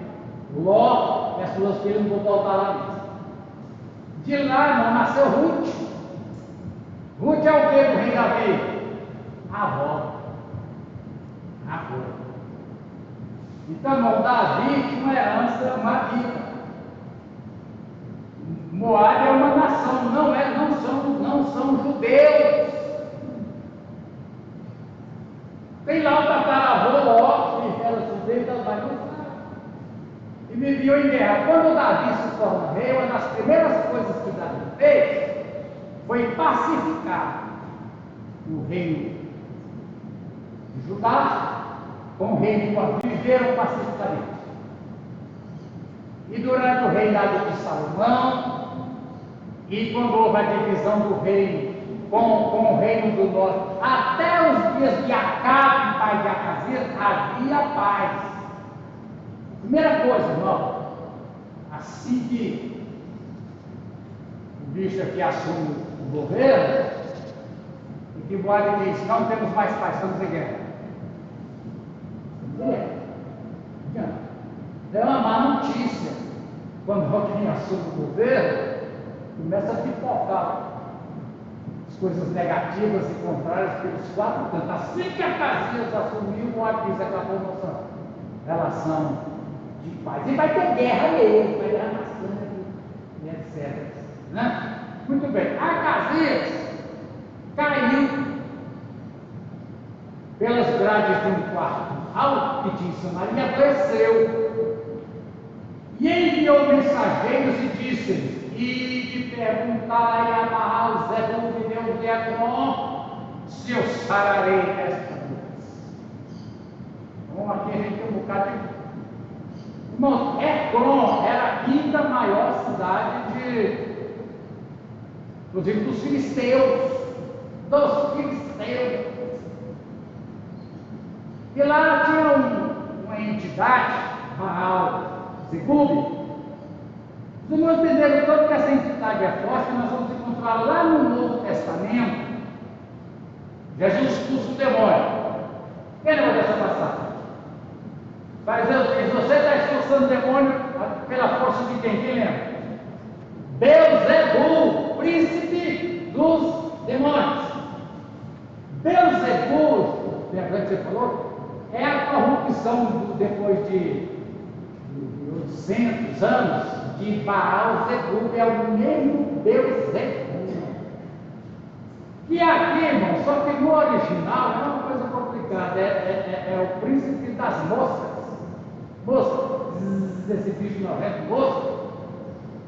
Ló e as suas filhas não vão voltar lá mesmo. De lá, irmão, nasceu Ruth. Ruth é o que do rei Davi? A avó. A avó. Então, irmão, Davi tinha uma herança magnífica. Moab é uma nação, não são judeus. Tem lá o tataravô Ló, que era judeu, e viveu em guerra. Quando Davi se torna rei, uma das primeiras coisas que Davi fez foi pacificar o reino de Judá com o reino de Moab. Viveram pacificamente. E durante o reinado de Salomão, e quando houve a divisão do reino com o reino do norte, até os dias de Acabe, pai de Acasias, havia paz. Primeira coisa, irmão, assim que o bicho aqui assume o governo, e que Moab diz: não temos mais paz, estamos em guerra. É uma má notícia quando alguém assume o governo, começa a pipocar as coisas negativas e contrárias pelos quatro cantos. Assim que Acasias assumiu, Moab diz: acabou nossa relação de paz. E vai ter guerra mesmo, vai derramar sangue, e etc. Né? Muito bem. Acasias caiu pelas grades de um quarto alto que tinha em Samaria e adoeceu. E enviou mensageiros e disse: ide perguntai a Baal-zebub, Deus de Edom, se eu sararei desta doença. Bom, aqui a gente tem um bocado de... Irmão, Ekron era a quinta maior cidade inclusive dos filisteus. E lá tinha uma entidade, Baal-zebub. Vocês vão entender tanto que essa entidade é forte, nós vamos encontrar lá no Novo Testamento. Jesus expulsa o demônio. Quem lembra dessa passagem? Fariseus diz: você está expulsando o demônio pela força de quem? Quem lembra? Beelzebul, príncipe dos demônios. Beelzebul, lembra que você falou? É a corrupção depois de 800 anos de Baal-zebub, é o mesmo Beelzebul. Que aqui, irmão, só que no original é uma coisa complicada, é o príncipe das moscas. Mosca, esse bicho nojento, mosca.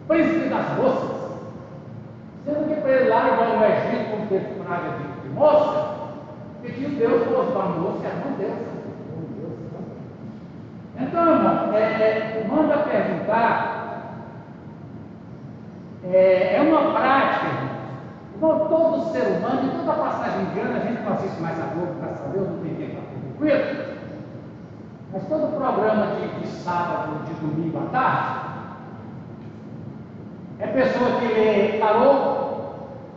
Príncipe das moscas. Sendo que para ele lá, igual no Egito, como teve praga de mosca, que tinha o Deus fosse da mosca, não Deus. Então, irmão, manda perguntar, é uma prática, irmão, todo ser humano, e toda passagem indiana, a gente não assiste mais a Globo para saber, eu não tenho tempo para tranquilo, mas todo programa de sábado, de domingo à tarde, é pessoa que lê tarô,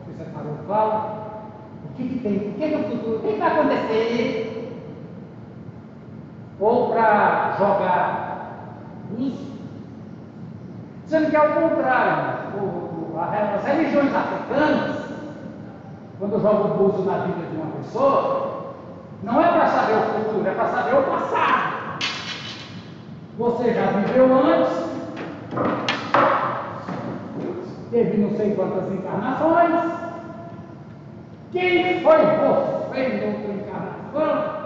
se você tarô fala, o que tem, o que é o futuro, o que vai acontecer, ou para jogar búzio, sendo que é o contrário, as religiões africanas, quando jogam búzio na vida de uma pessoa, não é para saber o futuro, é para saber o passado. Você já viveu antes, teve não sei quantas encarnações, quem foi você em outra encarnação?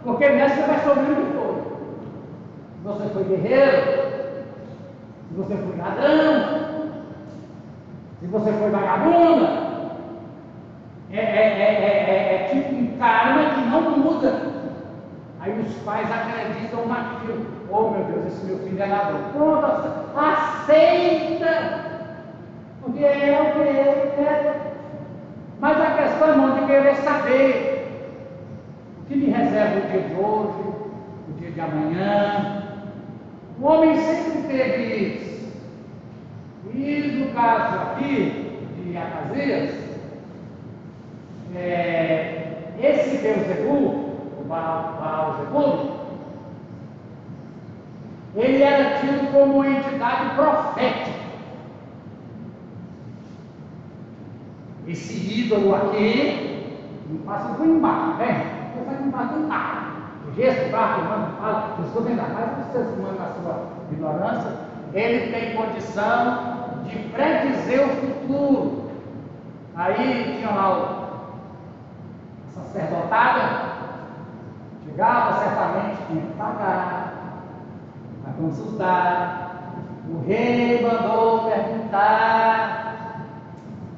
Porque nessa você vai saber o que foi. Se você foi guerreiro, se você foi ladrão, se você foi vagabunda, é tipo um karma que não muda. Aí os pais acreditam naquilo. Oh meu Deus, esse meu filho é ladrão. Pronto, aceita, porque é o que é. Mas a questão não de querer saber o que me reserva o dia de hoje, o dia de amanhã. O homem sempre teve isso. E no caso aqui de Acasias, esse Beelzebul, o Baal-Zebub, ele era tido como uma entidade profética. Esse ídolo aqui, não passa por embaixo, né? Não passa por embaixo do mar. O gesto, barco, humano, fala, eu estou vendo, mas vocês humanos, na sua ignorância, ele tem condição de predizer o futuro. Aí tinha lá a sacerdotada, chegava certamente, tinha que pagar, a consultar. O rei mandou perguntar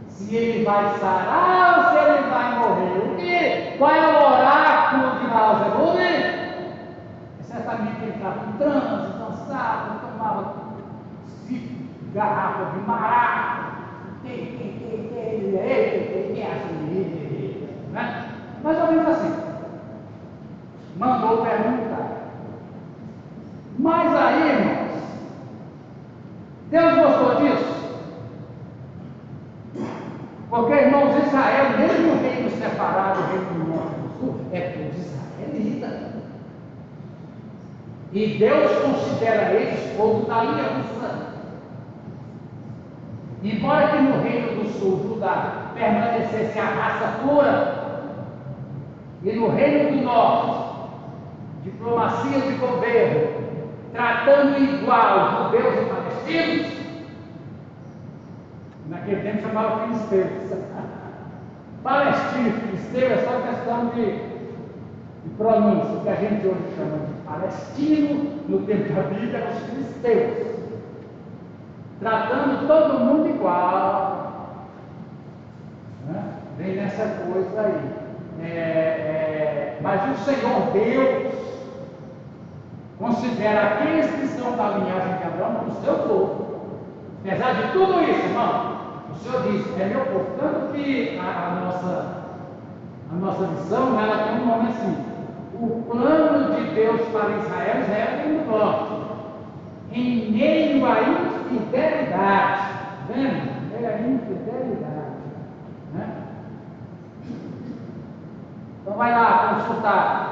se ele vai sarar ou se ele vai morrer. O que? Qual é o oráculo de Baal-Zebub? Certamente ele estava em transe, cansado, tomava 5 garrafas de mará. Né? Mais ou menos assim. Mandou perguntar. Mas aí, irmãos, Deus gostou disso? Porque, irmãos, Israel, mesmo o reino separado, o reino do norte e do sul, é tudo israelita. E Deus considera eles povo da aliança. Embora que no reino do sul, Judá, permanecesse a raça pura, e no reino do norte, diplomacia de governo, tratando igual judeus e palestinos, naquele tempo chamava filisteus. Palestino e filisteu é só questão de pronúncia, que a gente hoje chama de palestino, no tempo da Bíblia eram os filisteus, tratando todo mundo igual, né? Vem nessa coisa aí. Mas o Senhor Deus considera aqueles que são da linhagem de Abraão como seu povo. Apesar de tudo isso, irmão, o Senhor diz, é meu povo. Tanto que a nossa missão, ela tem um nome assim: o plano de Deus para Israel, Israel vem do norte, em meio à infidelidade. Vendo? É a infidelidade, né? Então vai lá consultar.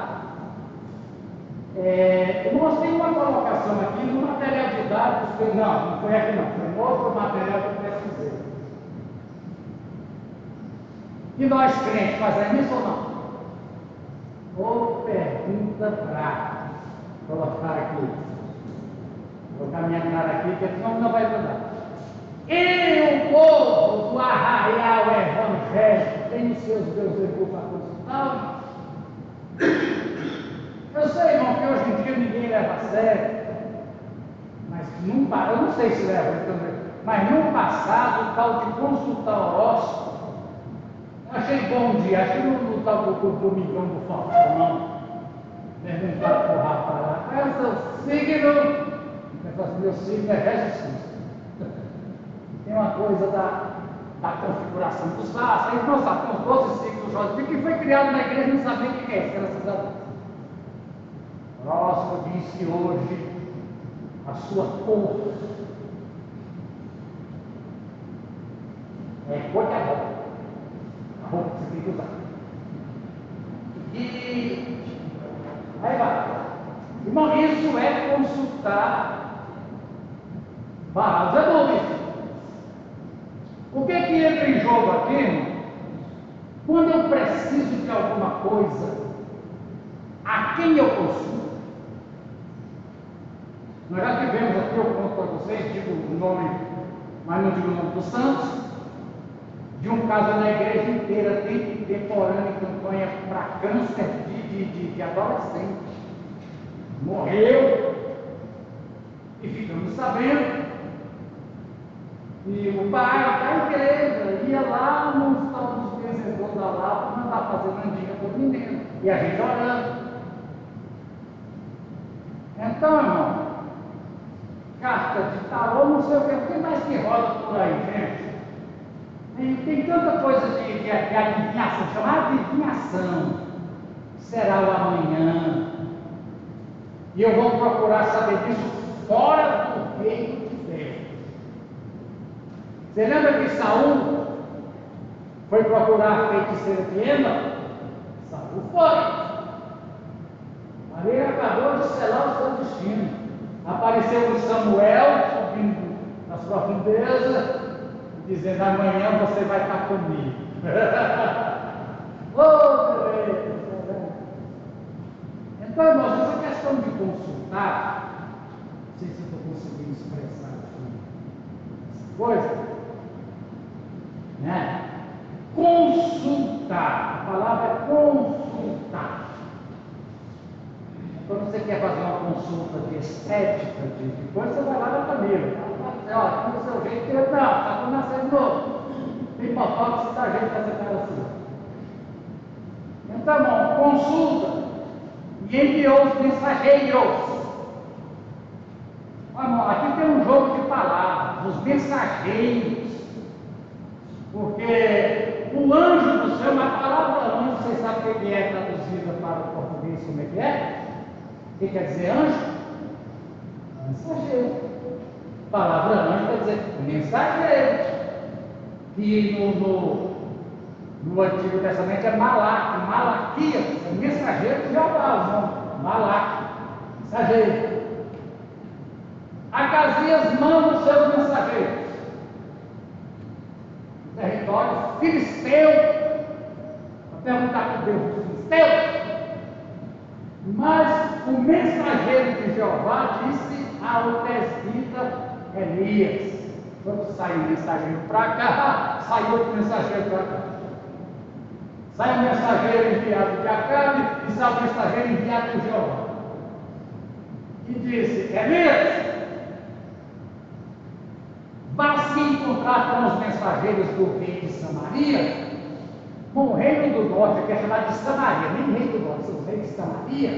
Nós temos uma colocação aqui no material de dados, não foi aqui não, foi um outro material que eu pesquisei. E nós crentes fazemos isso ou não? Ou pergunta brava. Vou colocar aqui. Vou caminhar aqui, que senão não vai mudar. E o povo do arraial evangélico tem os seus Beelzebub para consultar? Eu sei, irmão, que hoje em dia ninguém leva a sério, mas eu não sei se leva também, mas no passado, o tal de consultar horóscopo, eu achei bom dia, acho que no tal do Domingão do Faustão, não, perguntaram para o rapaz lá, qual é o seu signo? Eu falei assim, meu signo é Jesus Cristo. Tem uma coisa da configuração dos laços, aí nós sabemos os 12 signos do Jorge, que foi criado na igreja, não sabia o que é isso, graças a Deus. Horóscopo diz que hoje a sua cor é cor de roupa. A roupa que você tem que usar. E aí vai. Irmão, isso é consultar Baal-Zebub. O que entra em jogo aqui, irmão? Quando eu preciso de alguma coisa, a quem eu consulto? Nós já tivemos aqui, eu conto para vocês, digo o nome, mas não digo o nome dos santos, de um caso na igreja inteira, tem temporânea em campanha para câncer de adolescente. Morreu, e ficamos sabendo. E o pai da igreja ia lá nos vencedores da Lapa, mandar fazer mandinga para o menino, e a gente orando. Então, irmão, carta de tarô, não sei o que, tem mais que roda por aí, gente. Tem tanta coisa de adivinhação, chamada adivinhação. Será o amanhã. E eu vou procurar saber disso fora do reino de Deus. Você lembra que Saul foi procurar a feiticeira de Ênor? Saul foi. Maria acabou de selar o seu destino. Apareceu o Samuel, subindo nas profundezas, dizendo: amanhã você vai estar comigo. Oh, beleza. Então, irmãos, essa questão de consultar, não sei se eu estou conseguindo expressar aqui essa coisa, né? Consultar, a palavra é consultar. Quando você quer fazer uma consulta de estética, de coisa, você vai lá na família. Olha, como o seu jeito, não, está com nascendo novo. Tem botox que dá jeito dessa cara assim. Então, irmão, consulta. E enviou os mensageiros. Olha, irmão, aqui tem um jogo de palavras, os mensageiros. Porque o anjo do céu, a palavra anjo, vocês sabem o que é traduzida para o português, como é que é? O que quer dizer anjo? Mensageiro. A palavra anjo quer dizer mensageiro. Que no Antigo Testamento é Malaquias, é mensageiro de Jeová, Malaque, mensageiro. Acasias manda os seus mensageiros. O território filisteu, para perguntar para Deus dos filisteus. Mas o mensageiro de Jeová disse ao tesbita Elias: quando sai o mensageiro para cá, sai outro mensageiro para cá. Sai o mensageiro enviado de Acabe e sai o mensageiro enviado de Jeová. E disse: Elias, vá se encontrar com os mensageiros do rei de Samaria. Bom, o reino do norte, que é chamado de Samaria, nem rei do norte, o rei de Samaria,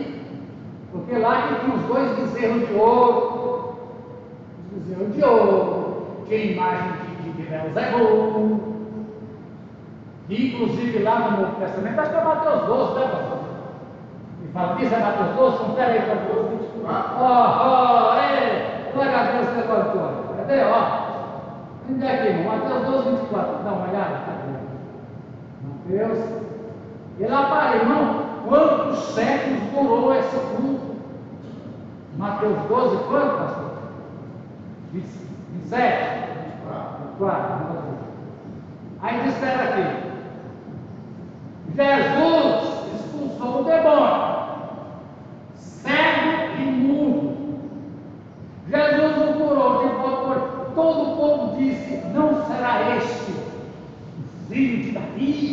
porque lá que tinha os dois bezerros de ouro, tinha a imagem de Beelzebul, e inclusive lá no Novo Testamento, acho que é Mateus 12, né, pastor? E fala, diz é Mateus 12, confere aí para Mateus 24. Glória a Deus, levantou. Cadê, ó? Onde é que, irmão? Mateus 12, 24, dá uma olhada, cadê? Mateus. E lá para, irmão, quantos séculos durou esse culto? Mateus 12, quanto, pastor? 27? 24. Aí espera aqui. Jesus expulsou o demônio, cego e mudo. Jesus o curou de boa. Todo o povo disse: não será este o filho de Davi?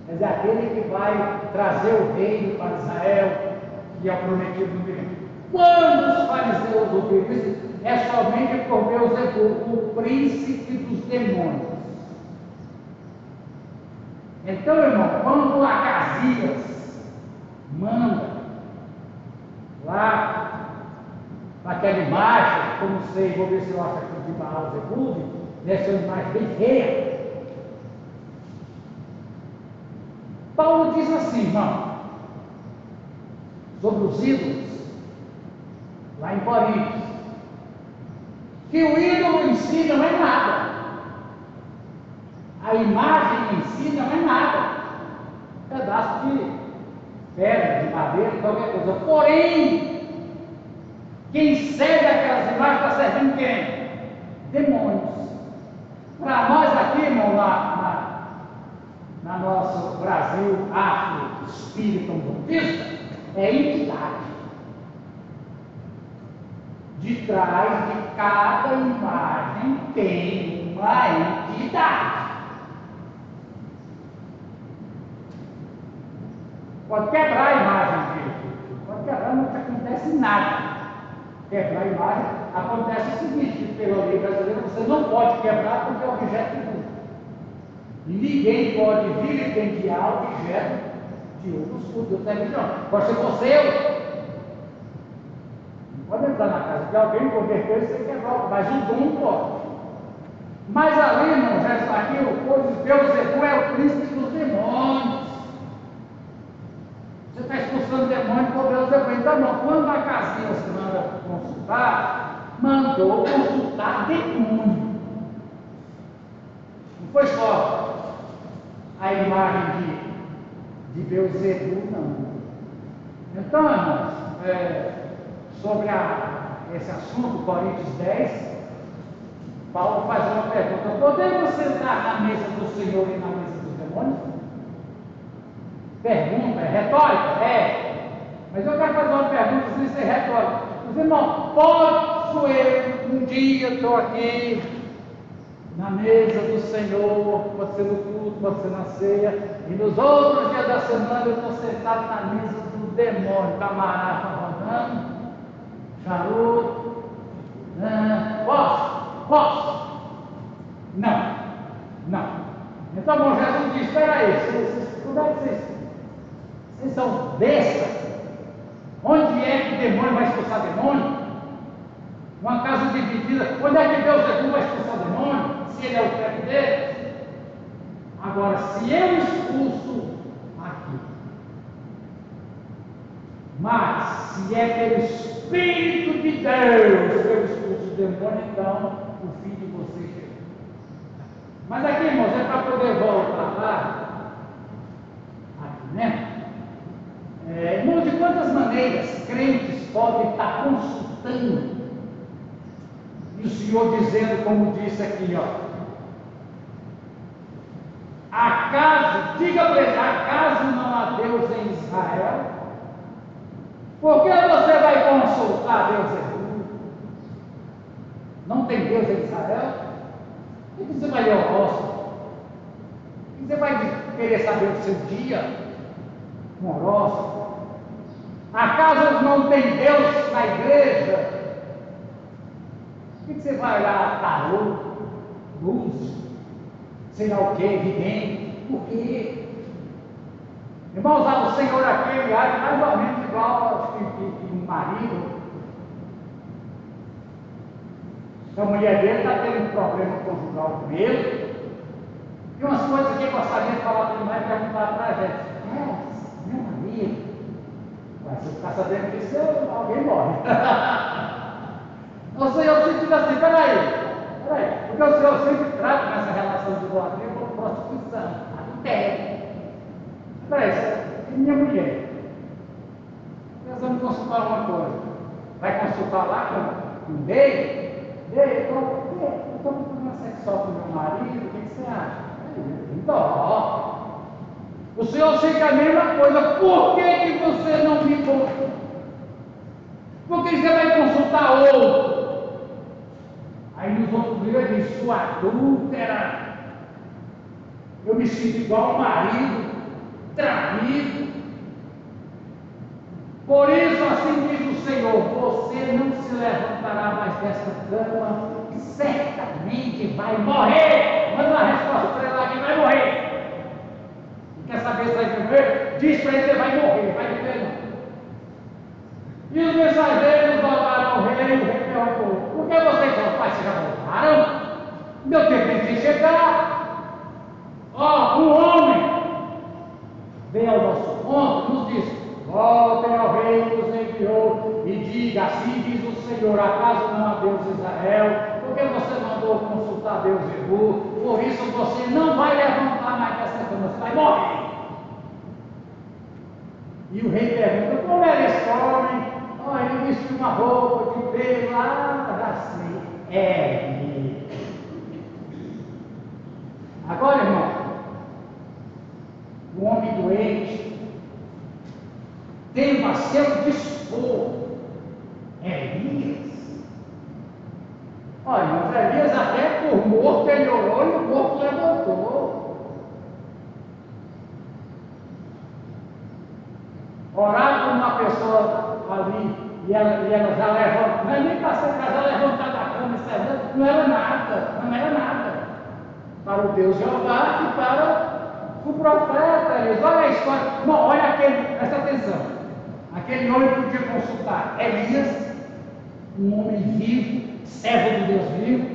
Quer dizer, aquele que vai trazer o reino para Israel, que é o prometido do milênio. Quando os fariseus ouviram isso, é somente por Beelzebul, o príncipe dos demônios. Então, irmão, quando Acasias manda lá para aquela imagem, como sei, vou ver se eu acho aqui de Beelzebul, deve ser uma imagem bem feia. Paulo diz assim, irmão, sobre os ídolos, lá em Coríntios, que o ídolo em si não é nada. A imagem em si não é nada. Um pedaço de pedra, de madeira, qualquer coisa. Porém, quem segue aquelas imagens está servindo quem? Demônios. Para nós aqui, irmão, na nosso Brasil afro-espírita umbandista, é entidade. De trás de cada imagem tem uma entidade. Pode quebrar a imagem pode quebrar, não acontece nada. Quebrar a imagem, acontece o seguinte, que pela lei brasileira você não pode quebrar porque é objeto de culto. E ninguém pode vilipendiar objeto de outros cultos, de outra religião. Agora, se fosse eu, pode entrar na casa de alguém, converter e você quebrar, mas o dom pode. Mas ali, irmão, já está aqui, o Beelzebul é o príncipe dos demônios. Você está expulsando demônio por Beelzebul. Então, não, quando Acasias manda consultar, mandou consultar demônio. linhagem de Beelzebul, não. Então, irmãos, sobre esse assunto, Coríntios 10, Paulo faz uma pergunta: podemos sentar na mesa do Senhor e na mesa dos demônios? Pergunta, é retórica? É. Mas eu quero fazer uma pergunta sem ser retórica. Os irmãos, posso eu, um dia estou aqui na mesa do Senhor, pode ser no culto, pode ser na ceia, e nos outros dias da semana eu estou sentado na mesa do demônio, camarada rodando, charuto. Posso? Não. Então, bom, Jesus diz: espera aí, como é que vocês são bestas? Onde é que o demônio vai expulsar demônio? Uma casa dividida, onde é que Beelzebul vai expulsar demônio? Se ele é o chefe dele? Agora, se eu expulso aqui, mas se é pelo Espírito de Deus que eu expulso o demônio, então o fim de vocês chegou. Mas aqui, irmãos, é para poder voltar lá, aqui, né? Irmãos, de quantas maneiras crentes podem estar consultando? E o Senhor dizendo, como disse aqui, diga para ele, acaso não há Deus em Israel? Por que você vai consultar Deus em Israel? Não tem Deus em Israel? Por que você vai ler o horóscopo? Você vai querer saber do seu dia? Um horóscopo? Acaso não tem Deus na igreja? Por que você vai olhar tarô, luz, sei lá o que, vidente? Por quê? Irmãos, o Senhor aqui, ele age mais ou menos igual que um marido. Se a mulher dele está tendo um problema conjugal com ele, e umas coisas que eu gostaria de falar para ele mais e perguntar para a gente: meu marido, se eu ficar sabendo disso, alguém morre. O Senhor sempre diz assim: peraí, porque o Senhor sempre trata nessa relação de idolatria como prostituição, adultério. Peraí, é minha mulher. Nós vamos consultar uma coisa. Vai consultar lá com um beijo? Eu estou com problema sexual com meu marido, o que você acha? Dó. O Senhor sempre a mesma coisa. Por que você não me consulta? Por que você vai consultar outro? Aí nos outros dias ele diz: sua adúltera, eu me sinto igual ao marido, traído. Por isso, assim diz o Senhor: você não se levantará mais desta cama, e certamente vai morrer. Manda uma resposta para ele lá que vai morrer. E quer saber se vai morrer? Diz para ele que vai morrer, vai viver não. E os mensageiros voltaram ao rei, e o rei perguntou: por que vocês já voltaram? Meu tempo tem que chegar. Um homem veio ao nosso ponto e nos disse: voltem ao rei que nos enviou e diga: assim diz o Senhor, acaso não há Deus em Israel? Por que você mandou consultar Beelzebul? Por isso você não vai levantar mais dessa cama, você vai morrer. E o rei pergunta: como era esse homem? Ele vestiu uma roupa de pelo, já sei. Agora, irmão, o homem doente teve a seu dispor Elias. Irmãos, Elias até por morto ele orou e o morto levantou. Orar por uma pessoa ali e ela já levanta, não é nem para ser já levantar da cama e sair, não era nada para o Deus Jeová e para o profeta. Eles, olha a história, não, olha presta atenção, aquele homem podia consultar Elias, um homem vivo, servo de Deus vivo,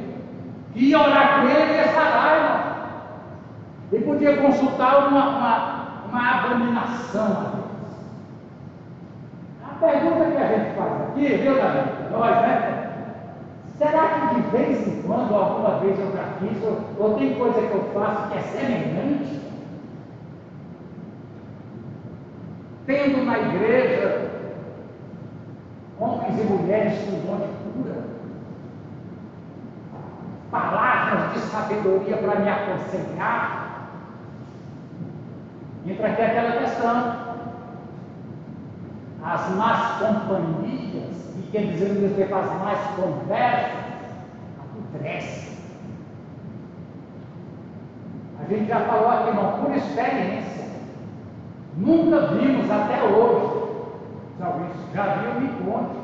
que ia orar com ele e ia sarar, irmão. Ele podia consultar uma abominação a Deus. A pergunta que a gente faz aqui, viu, Davi? Nós, né? Será que de vez em quando, alguma vez eu já fiz, ou tem coisa que eu faço que é semelhante? tendo na igreja homens e mulheres com dom de cura, palavras de sabedoria para me aconselhar, entra aqui aquela questão. As más companhias, e quer dizer respeito às más conversas, apodrece. A gente já falou aqui, não, por experiência. Nunca vimos até hoje. Se alguém já viu, me conte.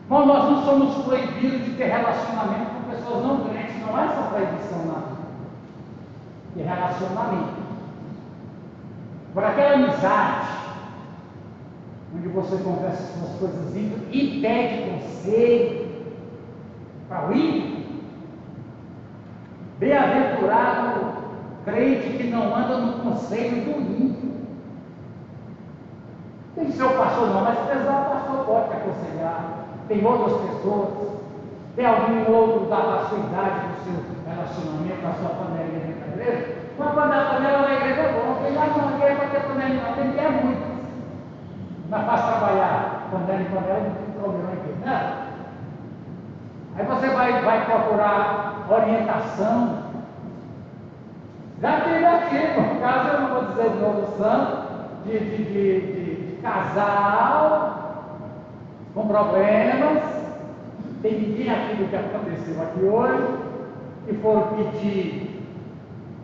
Bom, nós não somos proibidos de ter relacionamento com pessoas não crentes, não é essa proibição na vida. De relacionamento. Por aquela amizade, onde você conversa suas coisas íntimas e pede conselho para o ímpio. Bem-aventurado crente que não anda no conselho do ímpio. Tem que ser o pastor não, mas se precisar o pastor pode te aconselhar. Tem outras pessoas, tem algum outro da sua idade, do seu relacionamento, da sua panelinha dentro da igreja. Mas quando a panela na igreja é bom, porque já não é para ter panelinha, não, tem que ter muito. Não é fácil trabalhar panela em panela, não tem problema aqui, né? Aí você vai procurar orientação. Já teve aqui, por caso, eu não vou dizer de novo santo, de casal com problemas. Tem ninguém aqui do que aconteceu aqui hoje, que for pedir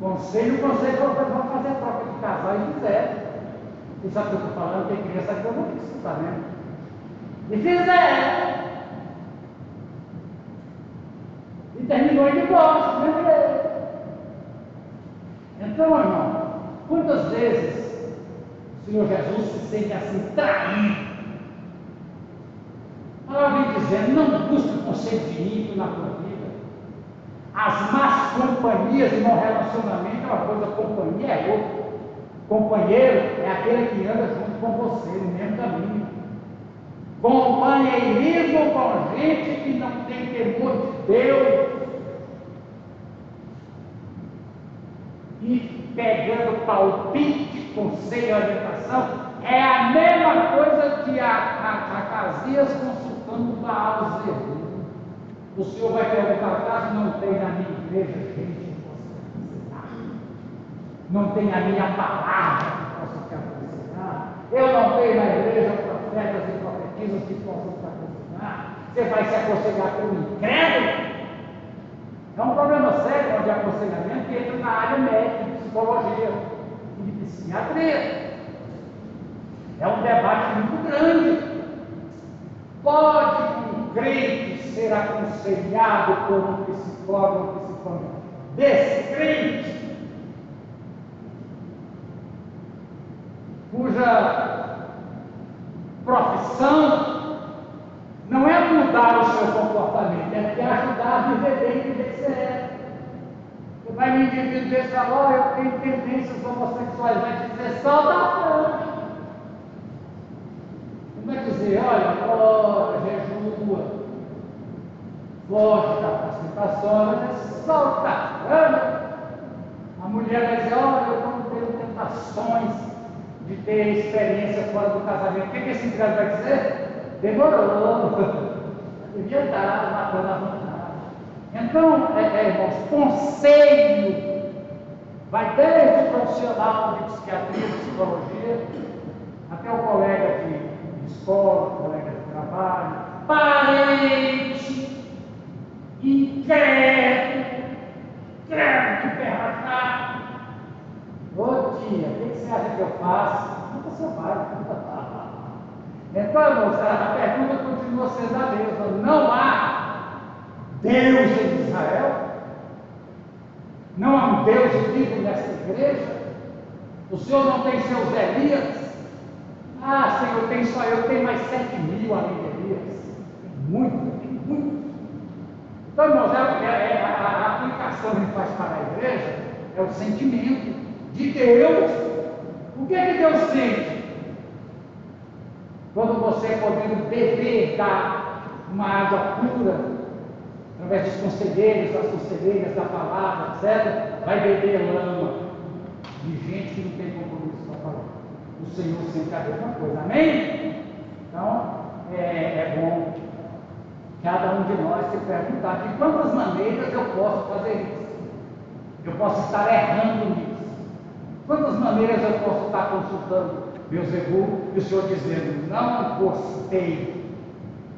conselho, o conselho vão fazer troca de casal e fizeram. Você sabe o que eu estou falando? Tem criança que eu não quis escutar mesmo. E fizeram. E terminou em divórcio, lembrei. Então, irmão, quantas vezes o Senhor Jesus se sente assim traído? Ela vem dizendo, não busque conselho de ímpio na tua vida. As más companhias no relacionamento é uma coisa, companhia é outra. Companheiro é aquele que anda junto com você no mesmo caminho. Companheirismo com gente que não tem temor de Deus. E pegando palpite, conselho e orientação, é a mesma coisa que a Casias consultando o Baal Zebu. O senhor vai perguntar, caso não tem na minha igreja gente que possa aconselhar? Não tem a minha palavra que possa te aconselhar? Eu não tenho na igreja profetas e profetisas que possam te aconselhar? Você vai se aconselhar com o incrédulo? É um problema sério de aconselhamento que entra na área médica, de psicologia e de psiquiatria. É um debate muito grande. Pode um crente ser aconselhado por um psicólogo, descrente, cuja profissão não é mudar o seu comportamento, é te ajudar a viver bem do que você é. Você vai no indivíduo desse e fala, eu tenho tendências homossexuais, vai dizer, solta a frente. Não vai dizer, olha, ora, jejua, foge da participação, vai dizer, solta a frente. A mulher vai dizer, olha, eu não tenho tentações de ter experiência fora do casamento. O que esse indivíduo vai dizer? Demorou, devia estar matando a vontade. Então, irmãos, conselho vai desde o profissional de psiquiatria, psicologia, até o colega de escola, colega de trabalho, parente, incrédulo, de perracar. Ô tia, o que você acha que eu faço? Nunca você vai. Então, irmãos, a pergunta continua sendo a mesma. Não há Deus em Israel? Não há um Deus vivo nesta igreja? O Senhor não tem seus Elias? Ah, Senhor, tem só eu, tem mais 7.000 além de Elias. Tem muito. Então, irmãos, a aplicação que a gente faz para a igreja é o sentimento de Deus. O que é que Deus sente? Quando você, podendo beber uma água pura, através dos conselheiros, das conselheiras, da palavra, etc., vai beber lama de gente que não tem compromisso com a palavra. o Senhor sempre é a mesma coisa, amém? Então, é bom cada um de nós se perguntar de quantas maneiras eu posso fazer isso, eu posso estar errando nisso, quantas maneiras eu posso estar consultando Beelzebul e o Senhor dizendo, não gostei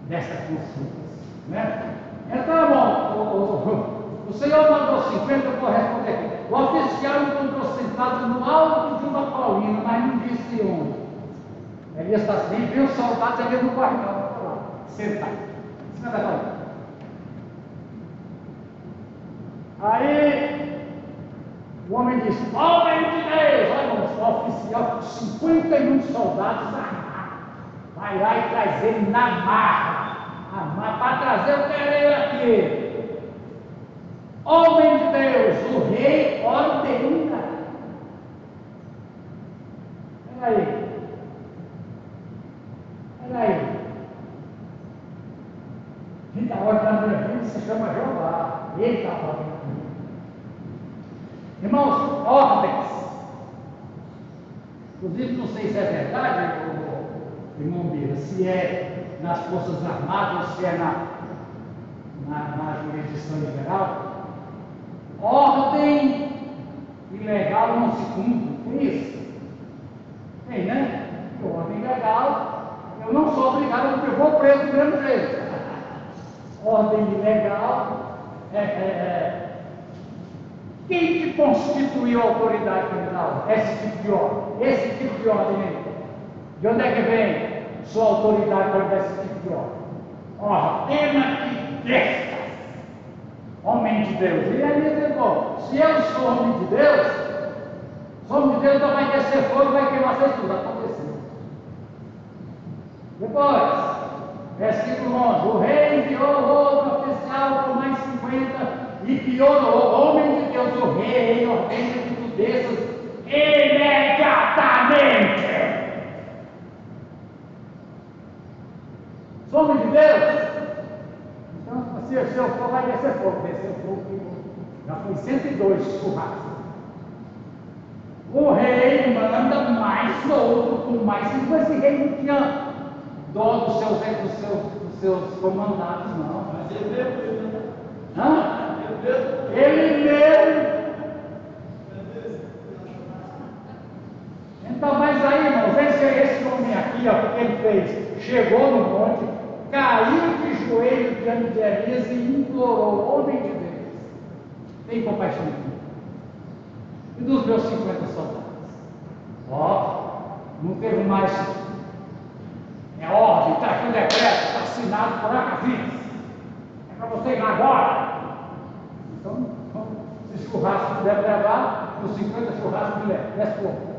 dessa consulta, né? Então, bom, o Senhor mandou 50, eu vou responder aqui. O oficial encontrou sentado no alto de uma colina, mas não disse onde. Elias está assim, viu os soldados ali no quartel, sentado, em cima da colina. Aí, o homem disse, homem de Deus, olha, o oficial, 51 soldados armados, vai lá e traz ele na marra, para trazer o querer aqui. Homem de Deus, o rei ordena. Peraí. Quem está ordenando na minha vida se chama Jeová. Ele está ordenando. Irmãos, ordens. Inclusive, não sei se é verdade, irmão Bira, se é nas Forças Armadas ou se é na jurisdição geral. Ordem ilegal não se cumpre, tem isso? Tem, né? Porque ordem ilegal, eu não sou obrigado, porque eu vou preso do mesmo jeito. Ordem ilegal, quem que constituiu a autoridade criminal? Esse tipo de ordem aí. De onde é que vem sua autoridade para esse tipo de ordem? Ordena que desça. Homem de Deus. E aí ele disse, se eu sou homem de Deus não vai descer fogo, vai queimar vocês tudo. Aconteceu. Depois, versículo 11, o rei enviou outro oficial com mais 50 e piorou. Homem de Deus, o rei ordena que tu desças imediatamente. Sou homem de Deus? Então, se eu for, vai descer fogo. Desceu fogo, já foi 102 churrascos. O rei manda mais outro, com mais 50. Esse rei não tinha dó dos seus comandados, não. Mas ele mesmo, né? Hã? Ele mesmo. Então, mas aí, irmãos, esse homem aqui, ó, o que ele fez? Chegou no monte, caiu de joelho diante de Elias e implorou, homem de Deus, tem compaixão de mim e dos meus 50 soldados. Ó, não teve mais, ordem, está aqui o decreto, está assinado por Acasias, é para você ir agora. Então, se churrasco deve levar, os 50 churrascos de leve, desce fogo.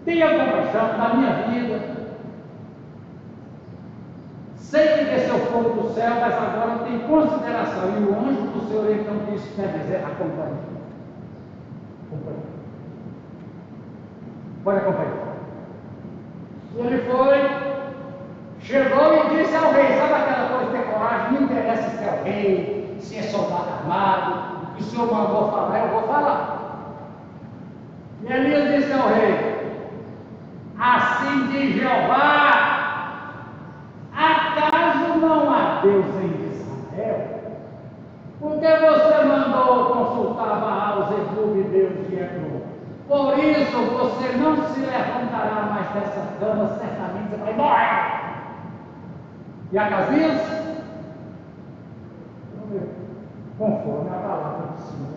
Tenha compaixão na minha vida. Sei que desceu fogo do céu, mas agora tem consideração. E o anjo do Senhor então disse, quer dizer, acompanhe. Pode acompanhar. E ele foi, chegou e disse ao rei, sabe aquela coisa de ter coragem? Não interessa se é o rei, se é soldado armado, o que o Senhor mandou falar, eu vou falar. E Elias disse ao rei, assim diz Jeová, acaso não há Deus em Israel? Por que você mandou consultar Baal, Zebub e Deus de Eglon? Por isso você não se levantará mais dessa cama, certamente você vai morrer. E Acasias, conforme a palavra do Senhor,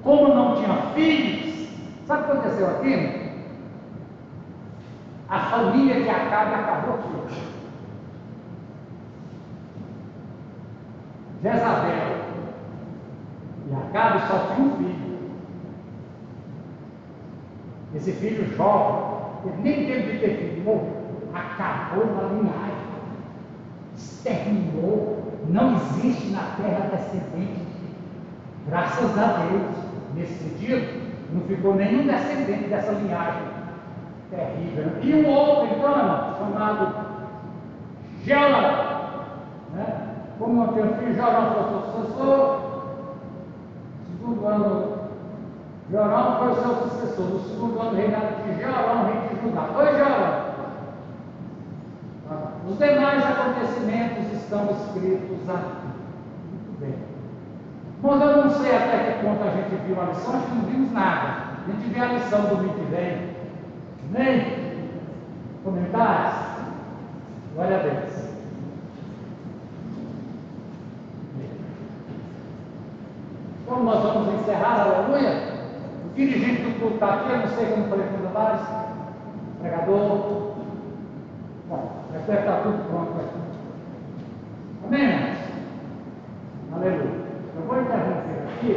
como não tinha filhos, sabe o que aconteceu aqui? A família de Acabe acabou aqui. Jezabel e Acabe só tinha um filho. Esse filho jovem, ele nem teve de ter filho, morreu, acabou na linhagem, exterminou, não existe na terra descendente, graças a Deus, nesse sentido, não ficou nenhum descendente dessa linhagem terrível. E um outro, então, chamado Jeoram, né? Como não tinha filho, Jeoram foi seu sucessor, segundo ano Jorão foi o seu sucessor, no segundo ano do reinado de Jeorão, rei de Judá. Oi, Jeorão. Os demais acontecimentos estão escritos aqui. Muito bem. Mas eu não sei até que ponto a gente viu a lição, acho que não vimos nada. A gente vê a lição do domingo que vem. Nem comentários? Glória a Deus. Como nós vamos encerrar, aleluia? O dirigente do culto está aqui, eu não sei como falei com os andares. Pregador. Bom, deve estar tudo pronto aqui. Amém, irmãos? Aleluia. Eu vou interromper aqui.